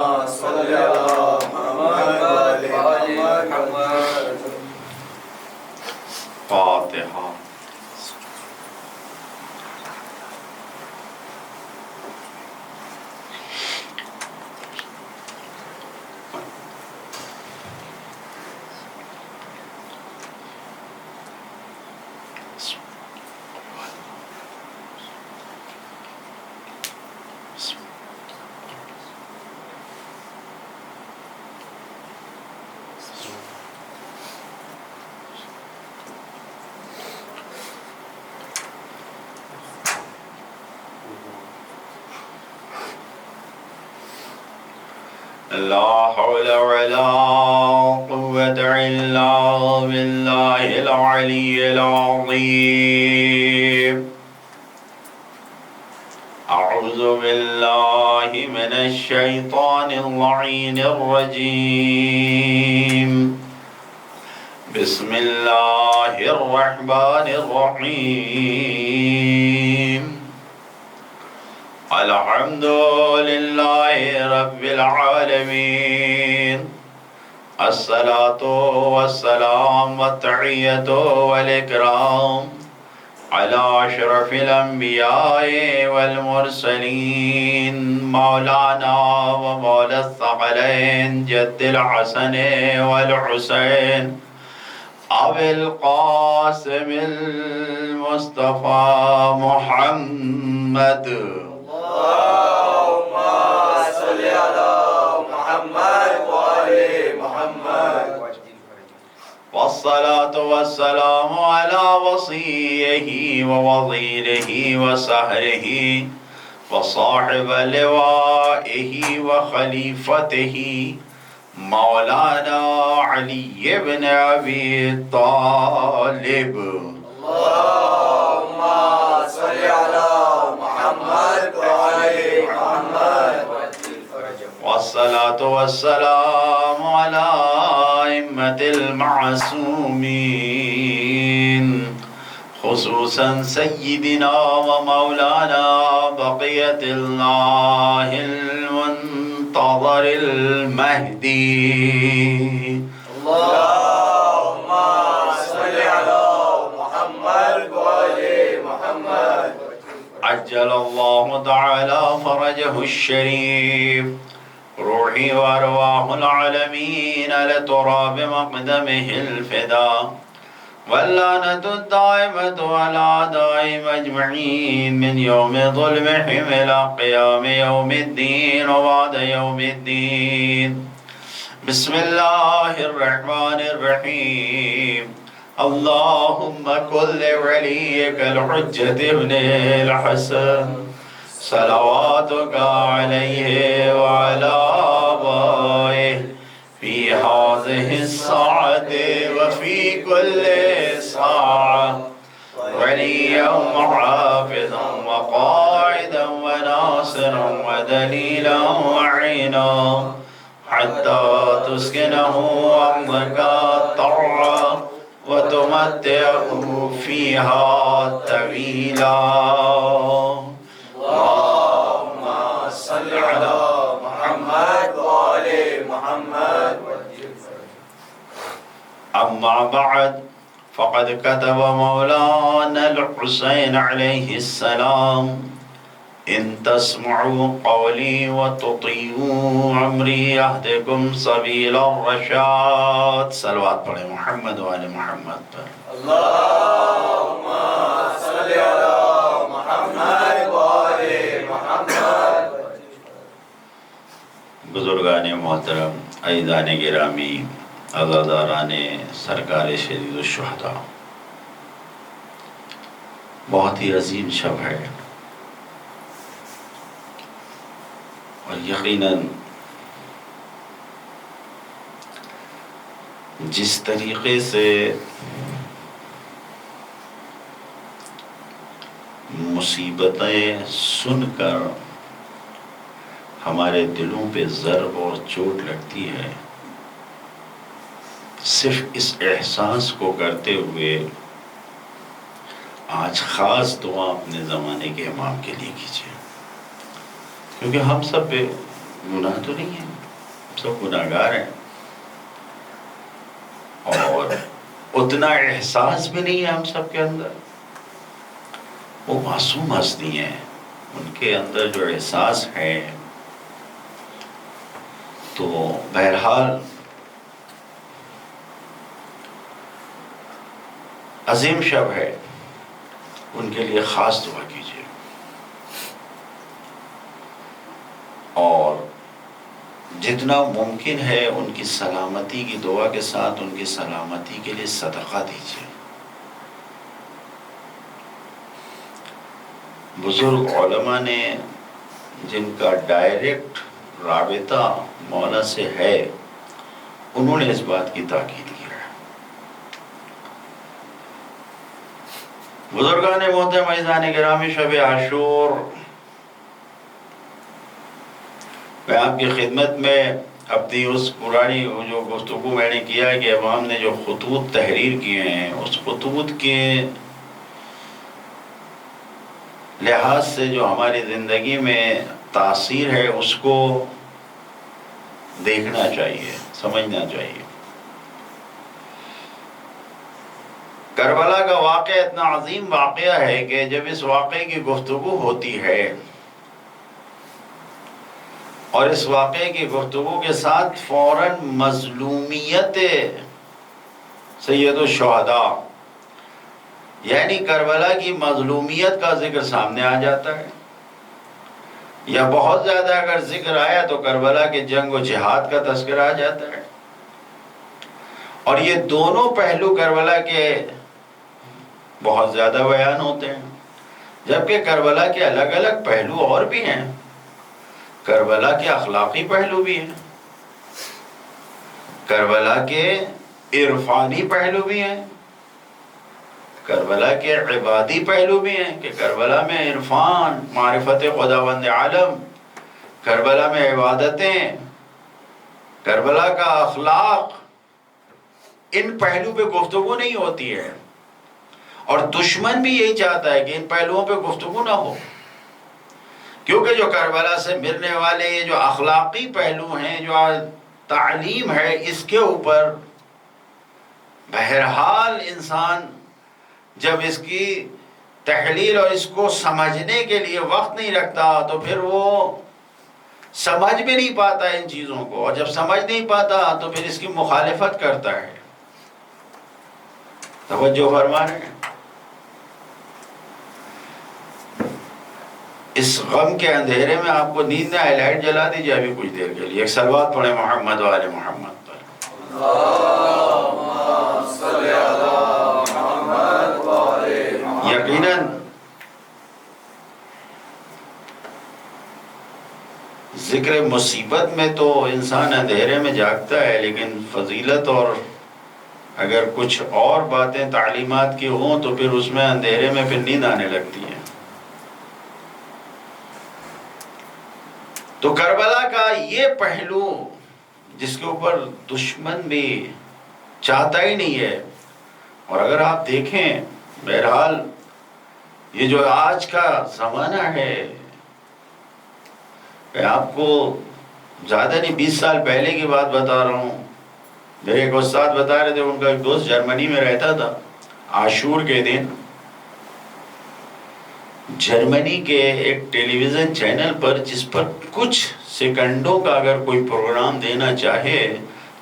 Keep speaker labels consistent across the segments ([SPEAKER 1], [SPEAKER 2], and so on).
[SPEAKER 1] صلی اللہ محمد محمد.
[SPEAKER 2] فاتحہ. لا حول ولا قوة إلا بالله العلي العظيم. أعوذ بالله من الشيطان اللعين الرجيم. بسم الله الرحمن الرحيم. الحمد لله رب العالمين. الصلاة والسلام والتحية والإكرام على أشرف الأنبياء والمرسلين مولانا ومولى الثقلين جد الحسن والحسين أبي القاسم المصطفى محمد.
[SPEAKER 1] اللهم صل على محمد وآل محمد.
[SPEAKER 2] والصلاة والسلام على وصيه ووزيره وسهره وصاحب لوائه وخليفته مولانا علي بن أبي طالب.
[SPEAKER 1] اللهم صل على محمد وآل محمد.
[SPEAKER 2] والصلاة والسلام على أئمة المعصومين خصوصا سيدنا ومولانا بقية الله المنتظر المهدي.
[SPEAKER 1] اللهم صل على محمد وآل محمد.
[SPEAKER 2] عجل الله تعالى فرجه الشريف. روحي وأرواح العالمين لتراب مقدمه الفداء. واللعنة الدائمة على أعدائهم أجمعين من يوم ظلمهم إلى قيام يوم الدين وبعد يوم الدين. بسم الله الرحمن الرحيم. اللهم كن لوليك الحجة ابن الحسن صلواتك عليه وعلى آبائه في هذه الساعة وفي كل ساعة وليا وحافظا وقائدا وناصرا ودليلا وعينا حتى تسكنه أرضك طوعا وتمتعه فيها طويلا.
[SPEAKER 1] اللهم صل على محمد وآل محمد.
[SPEAKER 2] أما بعد فقد كتب مولانا الحسين عليه السلام إن تسمعوا قولي وتطيعوا أمري يهدكم سبيل الرشاد. صلوات پڑھیں محمد وآل محمد پر.
[SPEAKER 1] اللهم صل على محمد وآل محمد.
[SPEAKER 2] بزرگان محترم، عزیزان گرامی، عزاداران سرکار شہید الشہداء، بہت ہی عظیم شب ہے اور یقیناً جس طریقے سے مصیبتیں سن کر ہمارے دلوں پہ ضرب اور چوٹ لگتی ہے، صرف اس احساس کو کرتے ہوئے آج خاص دعا اپنے زمانے کے امام کے لیے کیجیے، کیونکہ ہم سب پہ گناہ تو نہیں ہے، سب گناہگار ہیں، اور اتنا احساس بھی نہیں ہے ہم سب کے اندر. وہ معصوم ہستی ہیں، ان کے اندر جو احساس ہے. تو بہرحال عظیم شب ہے، ان کے لیے خاص دعا کیجیے. اور جتنا ممکن ہے ان کی سلامتی کی دعا کے ساتھ ان کی سلامتی کے لیے صدقہ دیجیے. بزرگ علماء نے جن کا ڈائریکٹ رابطہ مولا سے ہے، انہوں نے اس بات کی تاکید کی ہے. بزرگان محترم عزیزان گرامی، شب عاشور میں آپ کی خدمت میں اپنی اس پرانی جو گفتگو میں نے کیا کہ عوام نے جو خطوط تحریر کیے ہیں، اس خطوط کے لحاظ سے جو ہماری زندگی میں تاثیر ہے اس کو دیکھنا چاہیے، سمجھنا چاہیے. کربلا کا واقعہ اتنا عظیم واقعہ ہے کہ جب اس واقعے کی گفتگو ہوتی ہے اور اس واقعے کی گفتگو کے ساتھ فوراً مظلومیت سید الشہداء یعنی کربلا کی مظلومیت کا ذکر سامنے آ جاتا ہے، یا بہت زیادہ اگر ذکر آیا تو کربلا کے جنگ و جہاد کا تذکرہ آ جاتا ہے. اور یہ دونوں پہلو کربلا کے بہت زیادہ بیان ہوتے ہیں، جبکہ کربلا کے الگ الگ پہلو اور بھی ہیں. کربلا کے اخلاقی پہلو بھی ہیں، کربلا کے عرفانی پہلو بھی ہیں، کربلا کے عبادی پہلو بھی ہیں کہ کربلا میں عرفان، معرفت خداوند عالم، کربلا میں عبادتیں، کربلا کا اخلاق، ان پہلو پہ گفتگو نہیں ہوتی ہے. اور دشمن بھی یہی چاہتا ہے کہ ان پہلوؤں پہ گفتگو نہ ہو، کیونکہ جو کربلا سے ملنے والے یہ جو اخلاقی پہلو ہیں، جو تعلیم ہے، اس کے اوپر بہرحال انسان جب اس کی تحلیل اور اس کو سمجھنے کے لیے وقت نہیں رکھتا تو پھر وہ سمجھ بھی نہیں پاتا ان چیزوں کو، اور جب سمجھ نہیں پاتا تو پھر اس کی مخالفت کرتا ہے. توجہ فرما رہے ہیں. اس غم کے اندھیرے میں آپ کو نیند نہ آئے، لائٹ جلا دیجیے ابھی کچھ دیر کے لیے. ایک صلوات پڑھیں محمد و آل محمد پر. یقیناً ذکر مصیبت میں تو انسان اندھیرے میں جاگتا ہے، لیکن فضیلت اور اگر کچھ اور باتیں تعلیمات کی ہوں تو پھر اس میں اندھیرے میں پھر نیند آنے لگتی ہے. تو کربلا کا یہ پہلو جس کے اوپر دشمن بھی چاہتا ہی نہیں ہے. اور اگر آپ دیکھیں بہرحال یہ جو آج کا زمانہ ہے، میں آپ کو زیادہ نہیں 20 سال پہلے کی بات بتا رہا ہوں. میرے ایک استاد بتا رہے تھے، ان کا ایک دوست جرمنی میں رہتا تھا. عاشور کے دن جرمنی کے ایک ٹیلی ویژن چینل پر، جس پر کچھ سیکنڈوں کا اگر کوئی پروگرام دینا چاہے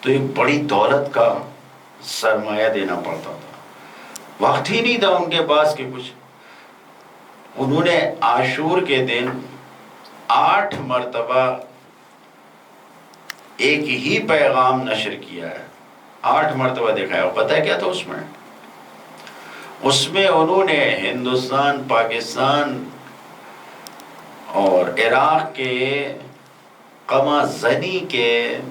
[SPEAKER 2] تو ایک بڑی دولت کا سرمایہ دینا پڑتا تھا. وقت ہی نہیں تھا ان کے پاس کہ کچھ. انہوں نے عاشور کے دن 8 مرتبہ ایک ہی پیغام نشر کیا ہے. 8 مرتبہ دکھایا. پتہ ہے کیا تھا اس میں؟ اس میں انہوں نے ہندوستان، پاکستان اور عراق کے قمع زنی کے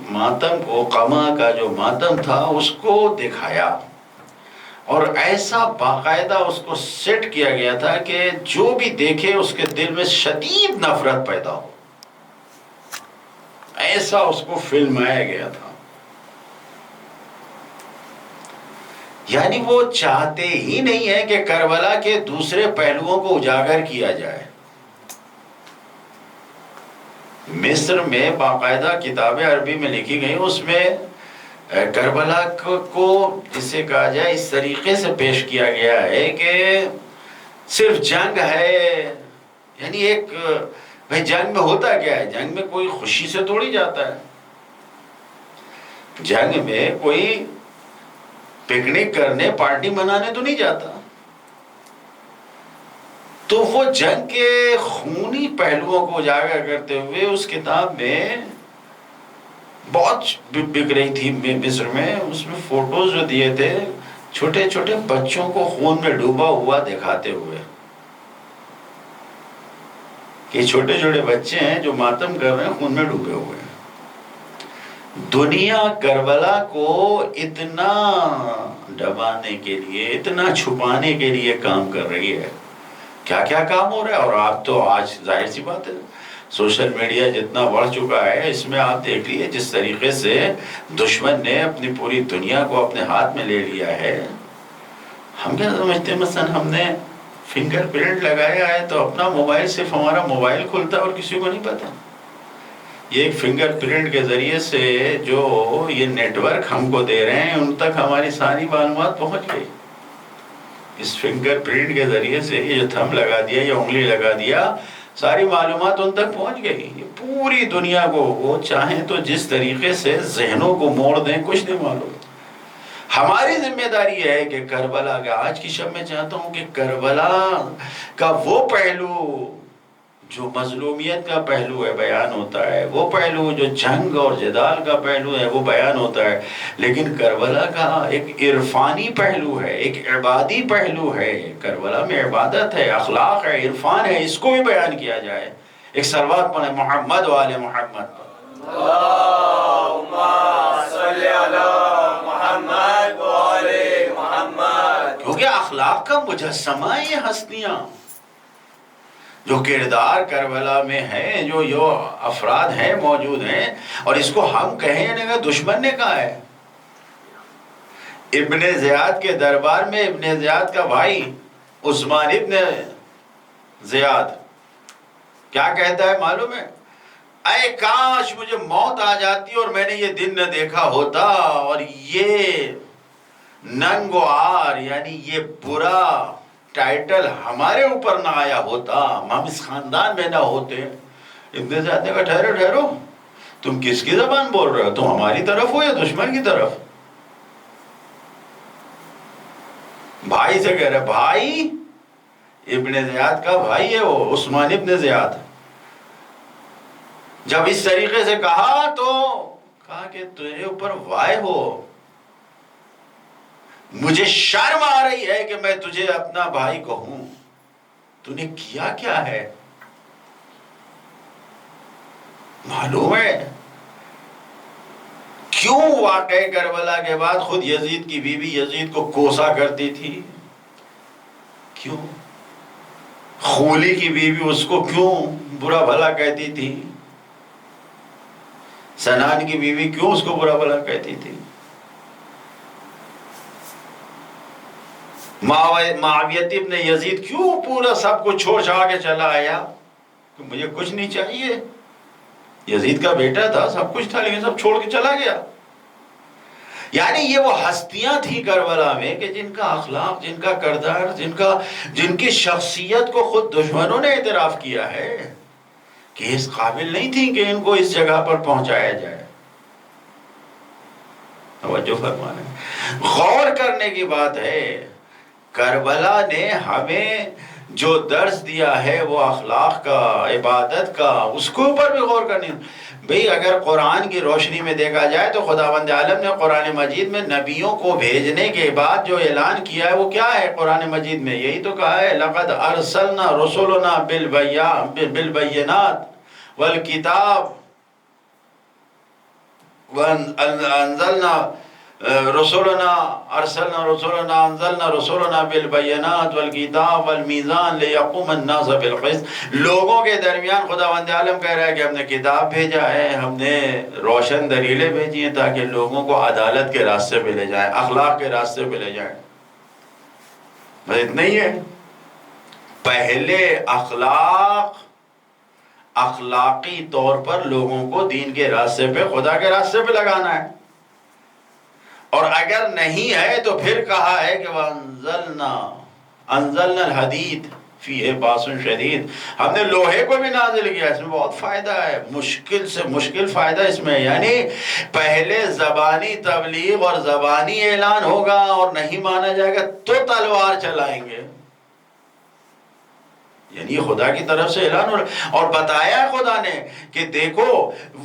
[SPEAKER 2] ماتم کو، قمع کا جو ماتم تھا اس کو دکھایا. اور ایسا باقاعدہ اس کو سیٹ کیا گیا تھا کہ جو بھی دیکھے اس کے دل میں شدید نفرت پیدا ہو. ایسا اس کو فلمایا گیا تھا. یعنی وہ چاہتے ہی نہیں ہے کہ کربلا کے دوسرے پہلوؤں کو اجاگر کیا جائے. مصر میں باقاعدہ کتابیں عربی میں لکھی گئی، اس میں کربلا کو جسے کہا جائے اس طریقے سے پیش کیا گیا ہے کہ صرف جنگ ہے، یعنی ایک بھائی جنگ میں ہوتا کیا ہے؟ جنگ میں کوئی خوشی سے تھوڑی جاتا ہے، جنگ میں کوئی پکنک کرنے پارٹی منانے تو نہیں جاتا. تو وہ جنگ کے خونی پہلوؤں کو اجاگر کرتے ہوئے اس کتاب میں بہت بک رہی تھی مصر میں، اس میں فوٹوز جو دیے تھے چھوٹے چھوٹے بچوں کو خون میں ڈوبا ہوا دکھاتے ہوئے کہ چھوٹے چھوٹے بچے ہیں جو ماتم کر رہے ہیں، خون میں ڈوبے ہوئے ہیں. دنیا کربلا کو اتنا دبانے کے لیے، اتنا چھپانے کے لیے کام کر رہی ہے. کیا کیا کام ہو رہا ہے. اور آپ تو آج ظاہر سی بات ہے سوشل میڈیا جتنا بڑھ چکا ہے، اس میں آپ دیکھ لیے جس طریقے سے دشمن نے اپنی پوری دنیا کو اپنے ہاتھ میں لے لیا ہے. ہم کیا سمجھتے ہیں مثلا ہم نے فنگر پرنٹ لگایا ہے تو اپنا موبائل صرف ہمارا موبائل کھلتا ہے اور کسی کو نہیں پتا. یہ ایک فنگر پرنٹ کے ذریعے سے جو یہ نیٹ ورک ہم کو دے رہے ہیں ان تک ہماری ساری معلومات پہنچ گئی. اس فنگر پرنٹ کے ذریعے سے یہ جو تھم لگا دیا، یہ انگلی لگا دیا، ساری معلومات ان تک پہنچ گئی. یہ پوری دنیا کو وہ چاہیں تو جس طریقے سے ذہنوں کو موڑ دیں، کچھ نہیں معلوم. ہماری ذمہ داری ہے کہ کربلا کا آج کی شب میں چاہتا ہوں کہ کربلا کا وہ پہلو جو مظلومیت کا پہلو ہے بیان ہوتا ہے، وہ پہلو جو جنگ اور جدال کا پہلو ہے وہ بیان ہوتا ہے، لیکن کربلا کا ایک عرفانی پہلو ہے، ایک عبادی پہلو ہے. کربلا میں عبادت ہے، اخلاق ہے، عرفان ہے، اس کو بھی بیان کیا جائے. ایک صلوات پڑھیں محمد و آل محمد.
[SPEAKER 1] اللہم صلی علی محمد و آل محمد.
[SPEAKER 2] کیونکہ اخلاق کا مجسمہ ہے یہ ہستیاں، جو کردار کربلا میں ہیں، جو افراد ہیں موجود ہیں. اور اس کو ہم کہیں کہ دشمن نے کہا ہے. ابن زیاد کے دربار میں ابن زیاد کا بھائی عثمان ابن زیاد کیا کہتا ہے معلوم ہے؟ اے کاش مجھے موت آ جاتی اور میں نے یہ دن نہ دیکھا ہوتا اور یہ ننگ و عار یعنی یہ برا ٹائٹل ہمارے اوپر نہ آیا ہوتا، ہم اس خاندان میں نہ ہوتے. ابن زیاد نے کہا ٹھہرو ٹھہرو، تم کس کی زبان بول رہے ہو؟ تم ہماری طرف ہو یا دشمن کی طرف؟ بھائی سے کہہ رہے بھائی، ابن زیاد کا بھائی ہے وہ عثمان ابن زیاد. جب اس طریقے سے کہا تو کہا کہ تیرے اوپر وائے ہو، مجھے شرم آ رہی ہے کہ میں تجھے اپنا بھائی کہوں. تو نے کیا کیا ہے معلوم ہے؟ کیوں واقع کربلا کے بعد خود یزید کی بیوی یزید کو کوسا کرتی تھی؟ کیوں؟ خولی کی بیوی اس کو کیوں برا بھلا کہتی تھی؟ سنان کی بیوی کیوں اس کو برا بھلا کہتی تھی؟ معاویہ ابن یزید کیوں پورا سب کو چھوڑ چھاڑ کے چلا آیا کہ مجھے کچھ نہیں چاہیے؟ یزید کا بیٹا تھا، سب کچھ تھا، لیکن سب چھوڑ کے چلا گیا. یعنی یہ وہ ہستیاں تھیں کربلا میں کہ جن کا اخلاق، جن کا کردار، جن کی شخصیت کو خود دشمنوں نے اعتراف کیا ہے کہ اس قابل نہیں تھی کہ ان کو اس جگہ پر پہنچایا جائے. توجہ فرمائیں، غور کرنے کی بات ہے. کربلا نے ہمیں جو درس دیا ہے وہ اخلاق کا، عبادت کا، اس کے اوپر بھی غور کرنی. بھئی اگر قرآن کی روشنی میں دیکھا جائے تو خداوند عالم نے قرآن مجید میں نبیوں کو بھیجنے کے بعد جو اعلان کیا ہے وہ کیا ہے؟ قرآن مجید میں یہی تو کہا ہے لَقَدْ أَرْسَلْنَا رُسُلُنَا بِالْبَيِّنَاتِ وَالْكِتَابِ وَأَنزَلْنَا رسولنا ارسلنا رسولنا انزلنا رسولنا بالبینات والکتاب والمیزان لیقوم الناس بالقسط. لوگوں کے درمیان خداوند عالم کہہ رہا ہے کہ ہم نے کتاب بھیجا ہے، ہم نے روشن دلیلیں بھیجی ہیں تاکہ لوگوں کو عدالت کے راستے پہ لے جائیں، اخلاق کے راستے پہ لے جائیں. بس اتنا ہی ہے. پہلے اخلاق اخلاقی طور پر لوگوں کو دین کے راستے پہ، خدا کے راستے پہ لگانا ہے، اور اگر نہیں ہے تو پھر کہا ہے کہ انزلنا الحدید فیہ باس شدید، ہم نے لوہے کو بھی نازل کیا، اس میں بہت فائدہ ہے، مشکل سے مشکل فائدہ اس میں، یعنی پہلے زبانی تبلیغ اور زبانی اعلان ہوگا، اور نہیں مانا جائے گا تو تلوار چلائیں گے، یعنی خدا کی طرف سے اعلان اور بتایا خدا نے کہ دیکھو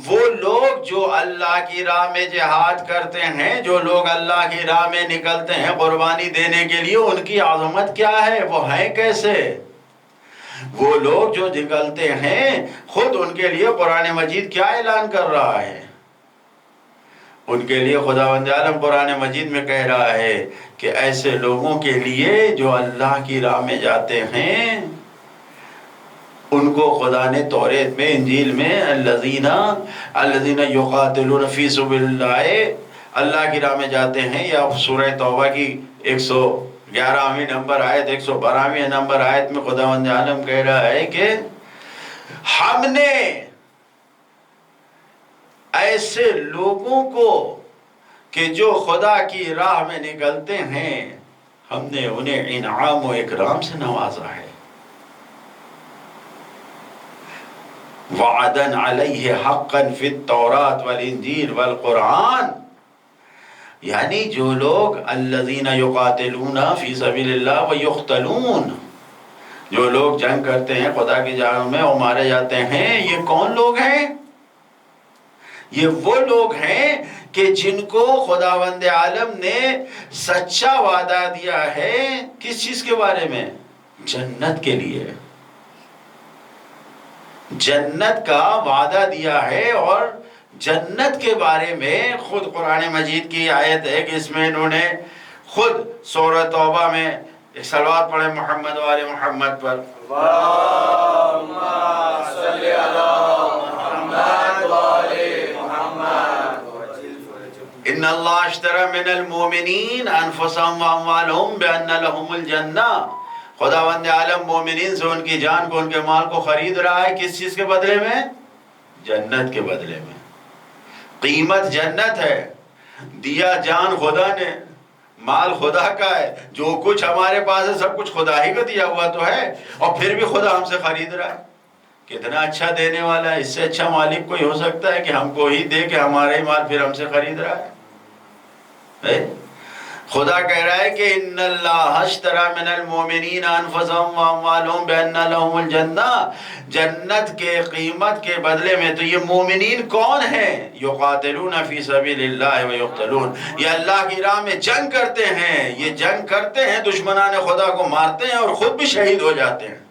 [SPEAKER 2] وہ لوگ جو اللہ کی راہ میں جہاد کرتے ہیں، جو لوگ اللہ کی راہ میں نکلتے ہیں قربانی دینے کے لیے، ان کی عظمت کیا ہے، وہ ہیں کیسے، وہ لوگ جو نکلتے ہیں خود ان کے لیے قرآن مجید کیا اعلان کر رہا ہے، ان کے لیے خداوند عالم قرآن مجید میں کہہ رہا ہے کہ ایسے لوگوں کے لیے جو اللہ کی راہ میں جاتے ہیں ان کو خدا نے توریت میں، انجیل میں الذین یقاتلون فی سبیل اللہ، اللہ کی راہ میں جاتے ہیں، یا سورہ توبہ کی 111ویں نمبر آیت، 112ویں نمبر آیت میں خداوند عالم کہہ رہا ہے کہ ہم نے ایسے لوگوں کو کہ جو خدا کی راہ میں نکلتے ہیں، ہم نے انہیں انعام و اکرام سے نوازا ہے، وعدن علیہ حقا فی التوراۃ والانجیل والقرآن، یعنی جو لوگ الذین یقاتلون فی سبیل اللہ ویقتلون، جو لوگ جنگ کرتے ہیں خدا کی راہ میں اور مارے جاتے ہیں، یہ کون لوگ ہیں؟ یہ وہ لوگ ہیں کہ جن کو خداوند عالم نے سچا وعدہ دیا ہے، کس چیز کے بارے میں؟ جنت کے لیے، جنت کا وعدہ دیا ہے، اور جنت کے بارے میں خود قرآن مجید کی آیت ہے کہ اس میں انہوں نے خود سورہ توبہ میں ایک صلوات پڑھے محمد و آل محمد پر،
[SPEAKER 1] اللہم صلی علی محمد و آل محمد،
[SPEAKER 2] ان اللہ اشتری من المؤمنین انفسهم واموالهم بان لهم الجنہ، خداوند عالم مومنین سے ان کی جان کو، ان کے مال کو خرید رہا ہے، کس چیز کے بدلے میں؟ جنت کے بدلے میں، قیمت جنت ہے، دیا جان خدا نے، مال خدا کا ہے، جو کچھ ہمارے پاس ہے سب کچھ خدا ہی کا دیا ہوا تو ہے، اور پھر بھی خدا ہم سے خرید رہا ہے، کتنا اچھا دینے والا ہے، اس سے اچھا مالک کوئی ہو سکتا ہے کہ ہم کو ہی دے کہ ہمارا ہی مال پھر ہم سے خرید رہا ہے؟ خدا کہہ رہا ہے کہ ان اللہ اشتری من المؤمنین انفسهم واموالهم بان لهم الجنہ، جنت کے قیمت کے بدلے میں، تو یہ مومنین کون ہیں؟ یقاتلون فی سبیل اللہ ویقتلون، یہ اللہ کی راہ میں جنگ کرتے ہیں، یہ جنگ کرتے ہیں، دشمنان خدا کو مارتے ہیں اور خود بھی شہید ہو جاتے ہیں،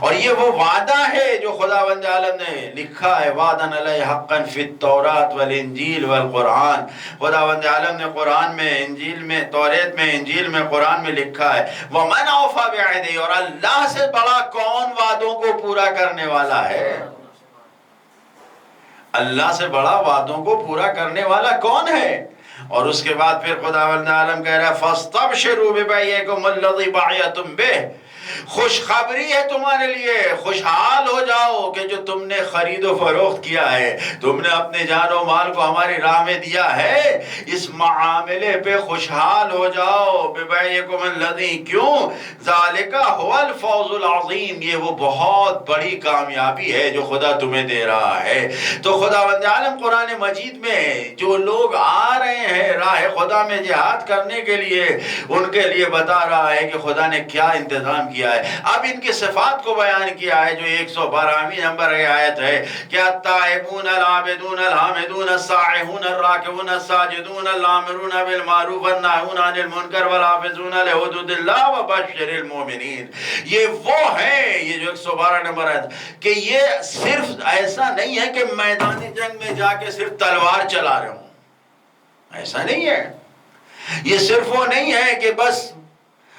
[SPEAKER 2] اور یہ وہ وعدہ ہے جو خداوند عالم نے لکھا ہے، وعدن علیہ حقا فی التوراۃ والانجیل والقرآن، خداوند عالم نے قرآن میں، انجیل میں، توریت میں، انجیل میں، قرآن میں لکھا ہے، ومن اوفی بعہدہ، اور اللہ سے بڑا کون وعدوں کو پورا کرنے والا ہے؟ اللہ سے بڑا وعدوں کو پورا کرنے والا کون ہے؟ اور اس کے بعد پھر خداوند عالم کہہ رہا ہے فاستبشروا ببیعکم الذی باعتم بہ، خوشخبری ہے تمہارے لیے، خوشحال ہو جاؤ کہ جو تم نے خرید و فروخت کیا ہے، تم نے اپنے جان و مال کو ہماری راہ میں دیا ہے، اس معاملے پہ خوشحال ہو جاؤ، ببیعکم الذی، کیوں؟ ذالک هو الفوز العظیم، یہ وہ بہت بڑی کامیابی ہے جو خدا تمہیں دے رہا ہے۔ تو خداوند عالم قرآن مجید میں جو لوگ آ رہے ہیں راہ خدا میں جہاد کرنے کے لیے، ان کے لیے بتا رہا ہے کہ خدا نے کیا انتظام کیا ہے۔ اب ان کی صفات کو بیان کیا ہے جو 112ویں نمبر کی آیت ہے کہ التائبون العابدون الحامدون السائحون الراکعون الساجدون الامرون بالمعروف والناہون عن المنکر والحافظون لحدود اللہ وبشر المؤمنین، یہ وہ ہیں، یہ جو 112 نمبر ہے کہ یہ صرف ایسا نہیں ہے کہ میدان جنگ میں جا کے صرف تلوار چلا رہے ہوں، ایسا نہیں ہے، یہ صرف وہ نہیں ہے کہ بس،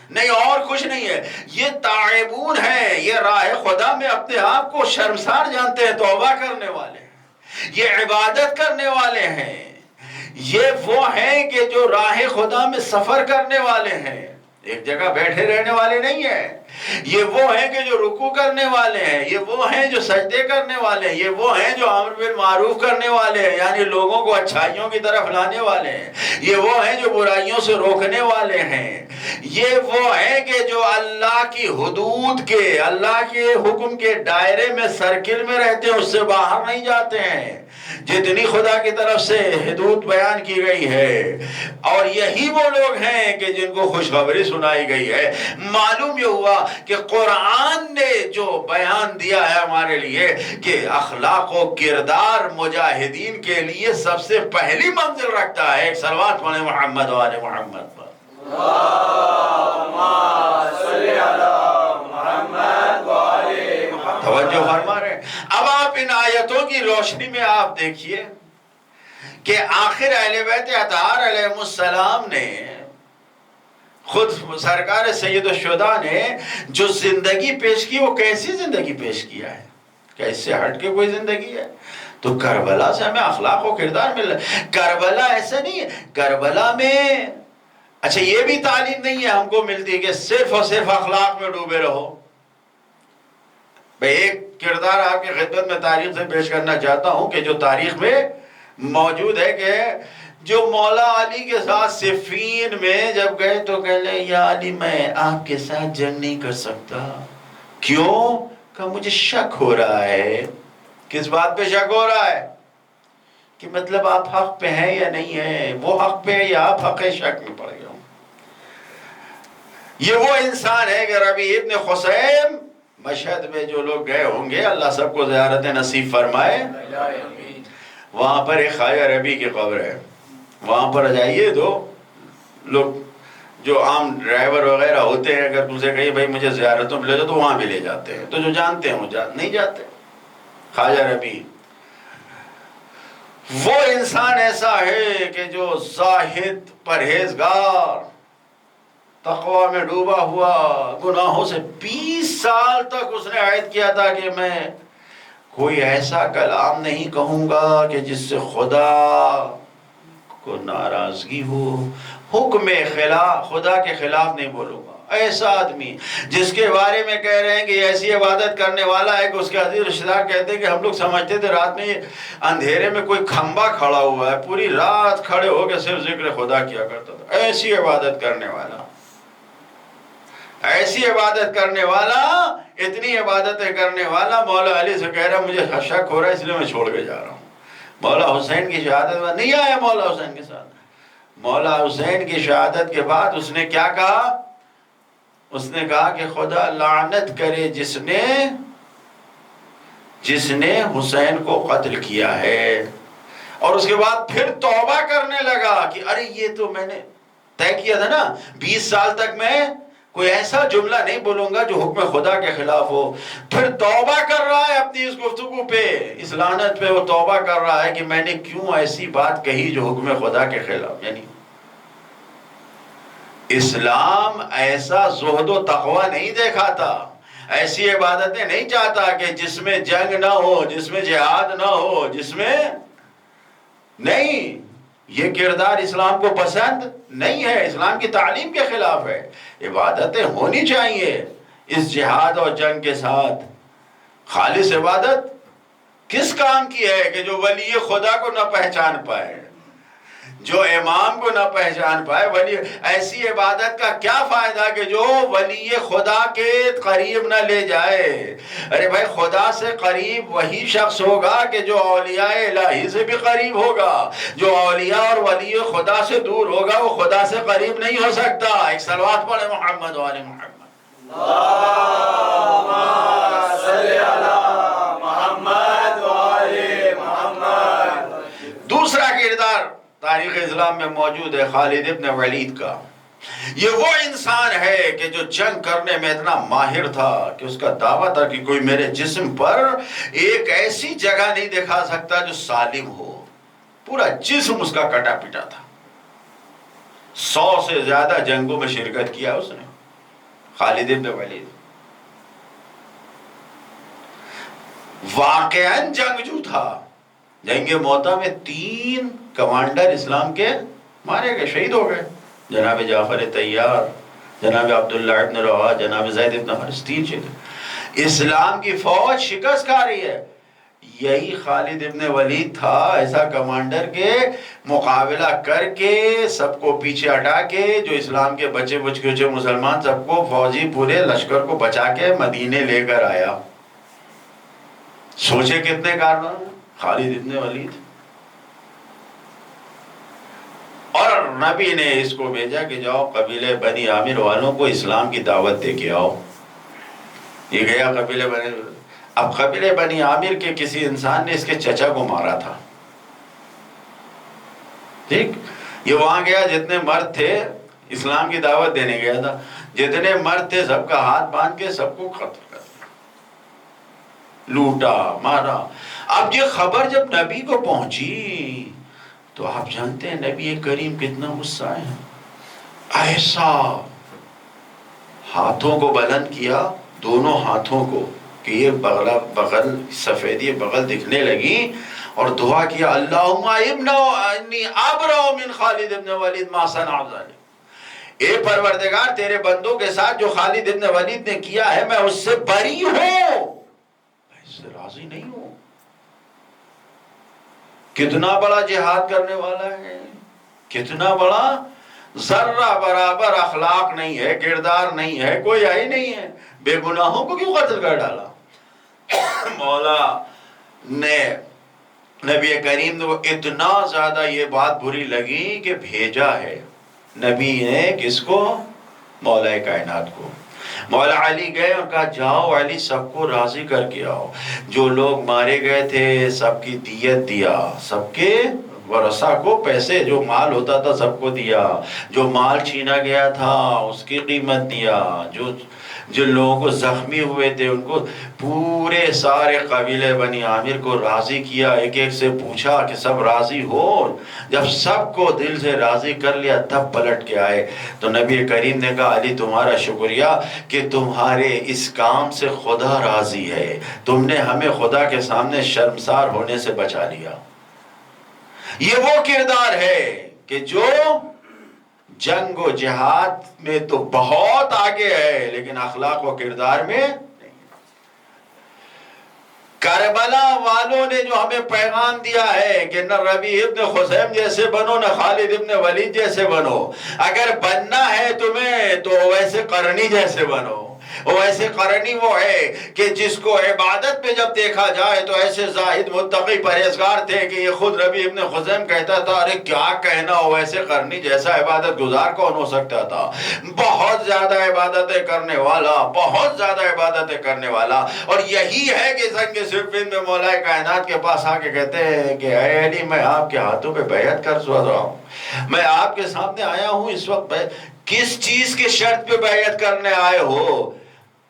[SPEAKER 2] نہیں اور کچھ نہیں ہے، یہ تائبون ہے، یہ راہ خدا میں اپنے آپ کو شرمسار جانتے ہیں، توبہ کرنے والے ہیں، یہ عبادت کرنے والے ہیں، یہ وہ ہیں کہ جو راہ خدا میں سفر کرنے والے ہیں، ایک جگہ بیٹھے رہنے والے نہیں ہیں. یہ وہ ہیں کہ جو رکوع کرنے والے ہیں، یہ وہ ہیں جو سجدے کرنے والے ہیں، یہ وہ ہیں جو امر بالمعروف کرنے والے ہیں، یعنی لوگوں کو اچھائیوں کی طرف لانے والے ہیں. یہ وہ ہیں جو برائیوں سے روکنے والے ہیں. یہ وہ ہیں کہ جو اللہ کی حدود کے، اللہ کے حکم کے دائرے میں سرکل میں رہتے ہیں، اس سے باہر نہیں جاتے ہیں. جتنی خدا کی طرف سے حدود بیان کی گئی ہے، اور یہی وہ لوگ ہیں کہ جن کو خوشخبری سنائی گئی ہے. معلوم یہ ہوا کہ قرآن نے جو بیان دیا ہے ہمارے لیے کہ اخلاق و کردار مجاہدین کے لیے سب سے پہلی منزل رکھتا ہے. ایک صلوات پڑھیں محمد و آل محمد پر. توجہ فرما رہے ہیں. اب آپ ان آیتوں کی روشنی میں آپ دیکھیے کہ آخر اہل بیت اطہار علیہ السلام نے، خود سرکار سید الشہداء نے جو زندگی پیش کی، وہ کیسی زندگی پیش کیا ہے؟ کیا اس سے ہٹ کے کوئی زندگی ہے؟ تو کربلا سے ہمیں اخلاق و کردار مل رہا ہے. کربلا ایسا نہیں ہے. کربلا میں اچھا یہ بھی تعلیم نہیں ہے ہم کو ملتی کہ صرف اور صرف اخلاق میں ڈوبے رہو. میں ایک کردار آپ کی خدمت میں تاریخ سے پیش کرنا چاہتا ہوں کہ جو تاریخ میں موجود ہے کہ جو مولا علی کے ساتھ صفین میں جب گئے تو کہہ لے یا علی میں آپ کے ساتھ جنگ نہیں کر سکتا. کیوں؟ کہ مجھے شک ہو رہا ہے. کس بات پہ شک ہو رہا ہے؟ کہ مطلب آپ حق پہ ہیں یا نہیں ہیں، وہ حق پہ ہے یا آپ حق شک میں پڑ گئے ہوں. یہ وہ انسان ہے کہ ربیع ابن خثیم، مشہد میں جو لوگ گئے ہوں گے اللہ سب کو زیارت نصیب فرمائے. وہاں پر ایک خواجہ ربیع کی قبر ہے، وہاں پر جائیے. تو لوگ جو عام ڈرائیور وغیرہ ہوتے ہیں اگر تم سے کہیں بھائی مجھے زیارتوں میں لے جاؤ تو وہاں بھی لے جاتے ہیں. تو جو جانتے ہیں وہ نہیں جاتے. خواجہ ربیع وہ انسان ایسا ہے کہ جو زاہد، پرہیزگار، تقوی میں ڈوبا ہوا، گناہوں سے 20 سال تک اس نے عہد کیا تھا کہ میں کوئی ایسا کلام نہیں کہوں گا کہ جس سے خدا کو ناراضگی ہو. حکم خلاف، خدا کے خلاف نہیں بولوں گا. ایسا آدمی جس کے بارے میں کہہ رہے ہیں کہ ایسی عبادت کرنے والا ہے کہ اس کے عزیز رشتہ دار کہتے ہیں کہ ہم لوگ سمجھتے تھے رات میں اندھیرے میں کوئی کھمبا کھڑا ہوا ہے، پوری رات کھڑے ہو کے صرف ذکر خدا کیا کرتا تھا. ایسی عبادت کرنے والا، ایسی عبادت کرنے والا، اتنی عبادتیں کرنے والا مولا علی سے کہہ رہا مجھے شک ہو رہا ہے اس لیے میں چھوڑ کے جا رہا ہوں. مولا حسین کی شہادت میں نہیں آیا مولا حسین کے ساتھ. مولا حسین کی شہادت کے بعد اس نے کیا کہا؟ اس نے کہا کہ خدا لعنت کرے جس نے حسین کو قتل کیا ہے. اور اس کے بعد پھر توبہ کرنے لگا کہ ارے یہ تو میں نے طے کیا تھا نا 20 سال تک میں کوئی ایسا جملہ نہیں بولوں گا جو حکم خدا کے خلاف ہو. پھر توبہ کر رہا ہے اپنی اس گفتگو پہ، اس لعنت پہ وہ توبہ کر رہا ہے کہ میں نے کیوں ایسی بات کہی جو حکم خدا کے خلاف. یعنی اسلام ایسا زہد و تقوی نہیں دیکھا تھا، ایسی عبادتیں نہیں چاہتا کہ جس میں جنگ نہ ہو، جس میں جہاد نہ ہو، جس میں نہیں. یہ کردار اسلام کو پسند نہیں ہے، اسلام کی تعلیم کے خلاف ہے. عبادتیں ہونی چاہیے اس جہاد اور جنگ کے ساتھ. خالص عبادت کس کام کی ہے کہ جو ولی خدا کو نہ پہچان پائے، جو امام کو نہ پہچان پائے. ولی ایسی عبادت کا کیا فائدہ کہ جو ولی خدا کے قریب نہ لے جائے. ارے بھائی خدا سے قریب وہی شخص ہوگا کہ جو اولیاء الہی سے بھی قریب ہوگا. جو اولیاء اور ولی خدا سے دور ہوگا وہ خدا سے قریب نہیں ہو سکتا. ایک صلوات پڑھے محمد و آل محمد.
[SPEAKER 1] اللہم صلی علی محمد و آل محمد.
[SPEAKER 2] دوسرا کردار تاریخ اسلام میں موجود ہے خالد ابن ولید کا. یہ وہ انسان ہے کہ جو جنگ کرنے میں اتنا ماہر تھا کہ اس کا دعویٰ تھا کہ کوئی میرے جسم پر ایک ایسی جگہ نہیں دکھا سکتا جو سالم ہو. پورا جسم اس کا کٹا پٹا تھا. 100 سے زیادہ جنگوں میں شرکت کیا اس نے. خالد ابن ولید واقعاً جنگجو تھا. جنگ موتا میں 3 کمانڈر اسلام کے مارے گئے، شہید ہو گئے. جناب جعفر طیار، جناب عبداللہ ابن روا، جناب زید ابن حارث، 3 شہید۔ اسلام کی فوج شکست کھا رہی ہے، یہی خالد ابن ولید تھا ایسا کمانڈر کے مقابلہ کر کے سب کو پیچھے ہٹا کے، جو اسلام کے بچے بچے مسلمان سب کو، فوجی پورے لشکر کو بچا کے مدینے لے کر آیا۔ سوچے کتنے کارنامے خالد ابن ولید۔ اور نبی نے اس کو بھیجا کہ جاؤ قبیلے بنی عامر والوں کو اسلام کی دعوت دے کے آؤ۔ یہ گیا قبیلے بنی، اب قبیلے بنی عامر کے کسی انسان نے اس کے چچا کو مارا تھا، ٹھیک، یہ وہاں گیا، جتنے مرد تھے اسلام کی دعوت دینے گیا تھا، جتنے مرد تھے سب کا ہاتھ باندھ کے سب کو قتل کر دیا، لوٹا مارا۔ اب یہ خبر جب نبی کو پہنچی تو آپ جانتے ہیں نبی کریم کتنا غصہ ہے، ایسا ہاتھوں کو بلند کیا، دونوں ہاتھوں کو، کہ یہ بغل سفیدی بغل دکھنے لگی، اور دعا کیا اللہم انی ابرأ من خالد ابن ولید ما صنع ذلک، اے پروردگار تیرے بندوں کے ساتھ جو خالد ابن ولید نے کیا ہے میں اس سے بری ہوں، میں اس سے راضی نہیں ہوں۔ کتنا بڑا جہاد کرنے والا ہے، کتنا بڑا، ذرہ برابر اخلاق نہیں ہے، کردار نہیں ہے، کوئی آئی نہیں ہے، بے گناہوں کو کیوں قتل کر ڈالا؟ مولا نے نبی کریم نے اتنا زیادہ یہ بات بری لگی کہ بھیجا ہے نبی نے کس کو؟ مولا کائنات کو۔ مولا علی گئے اور کہا جاؤ علی سب کو راضی کر کے آؤ، جو لوگ مارے گئے تھے سب کی دیت دیا، سب کے ورثہ کو پیسے جو مال ہوتا تھا سب کو دیا، جو مال چھینا گیا تھا اس کی قیمت دیا، جو جن لوگوں کو زخمی ہوئے تھے ان کو، پورے سارے قبیلے بنی عامر کو راضی کیا، ایک ایک سے پوچھا کہ سب راضی ہو، جب سب کو دل سے راضی کر لیا تب پلٹ کے آئے تو نبی کریم نے کہا علی تمہارا شکریہ کہ تمہارے اس کام سے خدا راضی ہے، تم نے ہمیں خدا کے سامنے شرمسار ہونے سے بچا لیا۔ یہ وہ کردار ہے کہ جو جنگ و جہاد میں تو بہت آگے ہے لیکن اخلاق و کردار میں نہیں۔ کربلا والوں نے جو ہمیں پیغام دیا ہے کہ نہ ربیع ابن خثیم جیسے بنو نہ خالد ابن ولید جیسے بنو، اگر بننا ہے تمہیں تو ویسے قرنی جیسے بنو۔ ویسے قرنی وہ ہے کہ جس کو عبادت پہ جب دیکھا جائے تو ایسے زاہد متقی پرہیزگار تھے کہ یہ خود ربیع ابن خثیم کہتا تھا ارے کیا کہنا ہو، ویسے قرنی جیسا عبادت گزار کون ہو سکتا تھا، بہت زیادہ عبادتیں کرنے والا، بہت زیادہ عبادتیں کرنے والا۔ اور یہی ہے کہ جنگ صفین میں مولا کائنات کے پاس آ کے کہتے ہیں کہ اے علی میں آپ کے ہاتھوں پہ بیعت کر سو رہا ہوں، میں آپ کے سامنے آیا ہوں اس وقت، کس چیز کے شرط پہ بیعت کرنے آئے ہو؟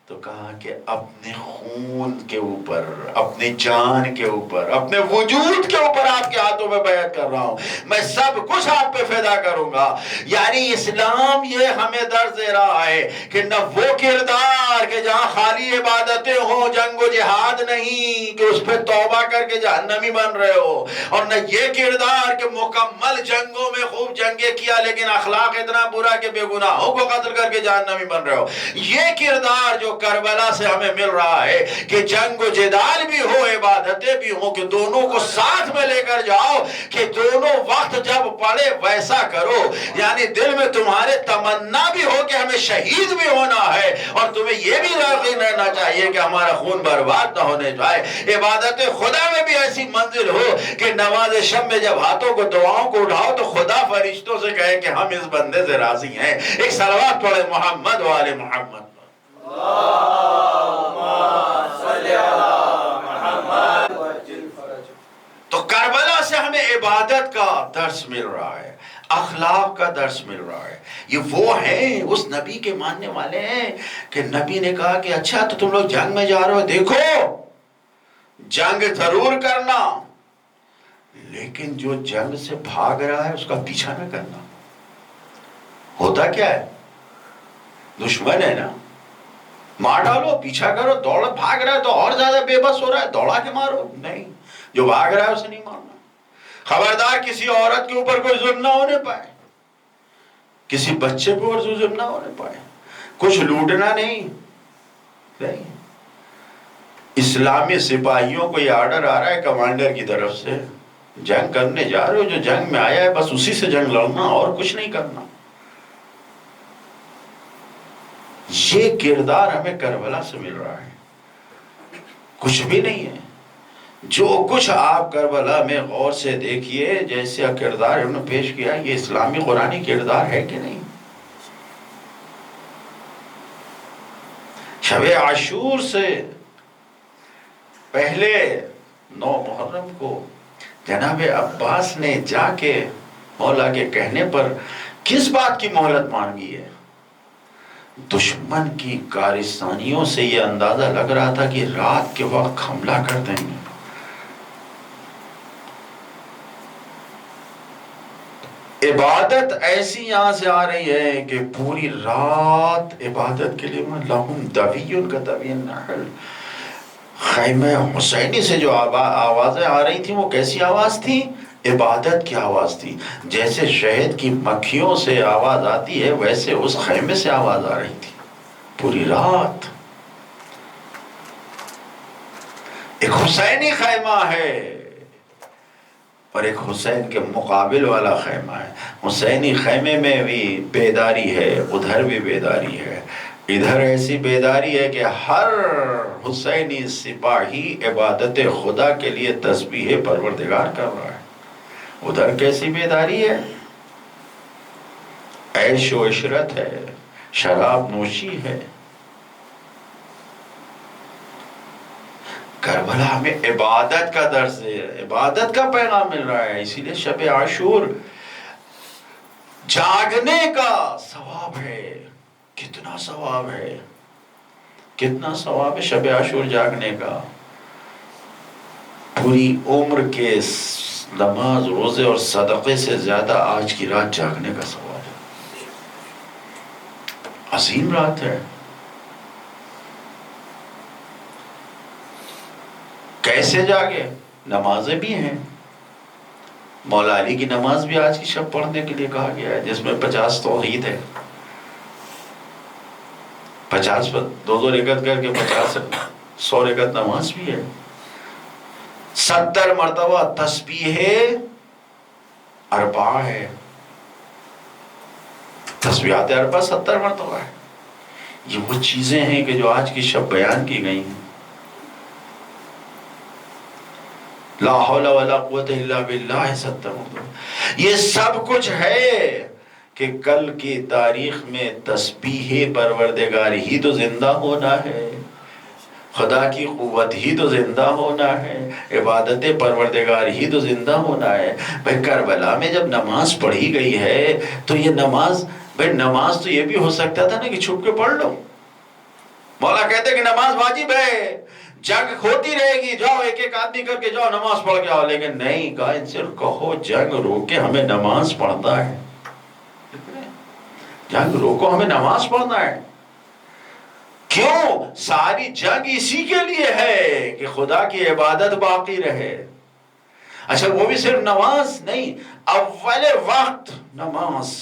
[SPEAKER 2] تو کہا کہ اپنے خون کے اوپر، اپنی جان کے اوپر، اپنے وجود کے اوپر آپ کے ہاتھوں میں بیعت کر رہا ہوں، میں سب کچھ آپ پہ فدا کروں گا۔ یعنی اسلام یہ ہمیں درس دے رہا ہے کہ نہ وہ کردار کہ جہاں خالی عبادتیں ہوں، جنگ و جہاد نہیں کہ اس پہ توبہ کر کے جہنمی بن رہے ہو، اور نہ یہ کردار کہ مکمل جنگوں میں خوب جنگیں کیا لیکن اخلاق اتنا برا کہ بے گناہوں کو قتل کر کے جہنمی بن رہے ہو۔ یہ کردار جو کربلا سے ہمیں مل رہا ہے کہ جنگ و جدال بھی ہو، عبادتیں بھی ہوں، کہ دونوں کو ساتھ میں لے کر جاؤ، کہ دونوں وقت جب پڑے ویسا کرو۔ یعنی دل میں تمہارے تمنا بھی ہو کہ ہمیں شہید بھی ہونا ہے، اور تمہیں یہ بھی یقین رہنا چاہیے کہ ہمارا خون برباد نہ ہونے جائے۔ عبادت خدا میں بھی ایسی منزل ہو کہ نماز شب میں جب ہاتھوں کو دعاؤں کو اٹھاؤ تو خدا فرشتوں سے کہے کہ ہم اس بندے سے راضی ہیں۔ ایک صلوات پڑھے محمد و آل محمد۔ تو کربلا سے ہمیں عبادت کا درس مل رہا ہے، اخلاق کا درس مل رہا ہے۔ یہ وہ ہیں، اس نبی کے ماننے والے ہیں کہ نبی نے کہا کہ اچھا تو تم لوگ جنگ میں جا رہے ہو، دیکھو جنگ ضرور کرنا لیکن جو جنگ سے بھاگ رہا ہے اس کا پیچھا نہ کرنا۔ ہوتا کیا ہے، دشمن ہے نا، مار ڈالو، پیچھا کرو، دوڑ، بھاگ رہا ہے تو اور زیادہ بے بس ہو رہا ہے، دوڑا کے مارو، نہیں، جو بھاگ رہا ہے اسے نہیں مارنا۔ خبردار کسی عورت کے اوپر کوئی ظلم نہ ہونے پائے، کسی بچے پر ظلم نہ ہونے پائے، کچھ لوٹنا نہیں. اسلامی سپاہیوں کو یہ آرڈر آ رہا ہے کمانڈر کی طرف سے، جنگ کرنے جا رہے ہو، جو جنگ میں آیا ہے بس اسی سے جنگ لڑنا اور کچھ نہیں کرنا. یہ کردار ہمیں کربلا سے مل رہا ہے، کچھ بھی نہیں ہے. جو کچھ آپ کربلا میں غور سے دیکھیے، جیسے کردار انہوں نے پیش کیا، یہ اسلامی قرآنی کردار ہے کہ نہیں؟ شب عاشور سے پہلے 9 محرم کو جناب عباس نے جا کے مولا کے کہنے پر کس بات کی مہلت مانگی ہے؟ دشمن کی کارستانیوں سے یہ اندازہ لگ رہا تھا کہ رات کے وقت حملہ کر دیں گے. عبادت ایسی یہاں سے آ رہی ہے کہ پوری رات عبادت کے لیے لہم دویٌ کدوی النحل. خیمہ حسینی سے جو آوازیں آ رہی تھیں وہ کیسی آواز تھی؟ عبادت کی آواز تھی. جیسے شہد کی مکھیوں سے آواز آتی ہے ویسے اس خیمے سے آواز آ رہی تھی پوری رات. ایک حسینی خیمہ ہے اور ایک حسین کے مقابل والا خیمہ ہے. حسینی خیمے میں بھی بیداری ہے، ادھر بھی بیداری ہے. ادھر ایسی بیداری ہے کہ ہر حسینی سپاہی عبادت خدا کے لیے تسبیح پروردگار کر رہا ہے. ادھر کیسی بیداری ہے؟ عیش و عشرت ہے، شراب نوشی ہے. کربلا ہمیں عبادت کا درس ہے، عبادت کا پیغام مل رہا ہے. اسی لیے شب عاشور جاگنے کا ثواب ہے. کتنا ثواب ہے، کتنا ثواب ہے شب عاشور جاگنے کا. پوری عمر کے نماز روزے اور صدقے سے زیادہ آج کی رات جاگنے کا ثواب ہے. عظیم رات ہے. کیسے جاگے؟ نمازیں بھی ہیں. مولا علی کی نماز بھی آج کی شب پڑھنے کے لیے کہا گیا ہے، جس میں 50 توحید ہے. 50 پر 2 رکعت کر کے 50 100 رکعت نماز بھی ہے. 70 مرتبہ تسبیح اربع ہے. تسبیحات اربع 70 مرتبہ ہے. یہ وہ چیزیں ہیں کہ جو آج کی شب بیان کی گئی ہیں. لا حول ولا قوت الا باللہ 70 مرتبہ. یہ سب کچھ ہے کہ کل کی تاریخ میں تسبیح پروردگار ہی تو زندہ ہونا ہے، خدا کی قوت ہی تو زندہ ہونا ہے، عبادت پروردگار ہی تو زندہ ہونا ہے. بھائی کربلا میں جب نماز پڑھی گئی ہے تو یہ نماز، بھائی نماز تو یہ بھی ہو سکتا تھا نا کہ چھپ کے پڑھ لو. مولا کہتے کہ نماز واجب ہے، جنگ ہوتی رہے گی، جاؤ ایک ایک آدمی کر کے جاؤ نماز پڑھ کے آؤ. لیکن نہیں کہا، ان سے کہو جنگ روکے ہمیں نماز پڑھنا ہے. جنگ روکو ہمیں نماز پڑھنا ہے. کیوں؟ ساری جنگ اسی کے لیے ہے کہ خدا کی عبادت باقی رہے. اچھا وہ بھی صرف نماز نہیں، اول وقت نماز،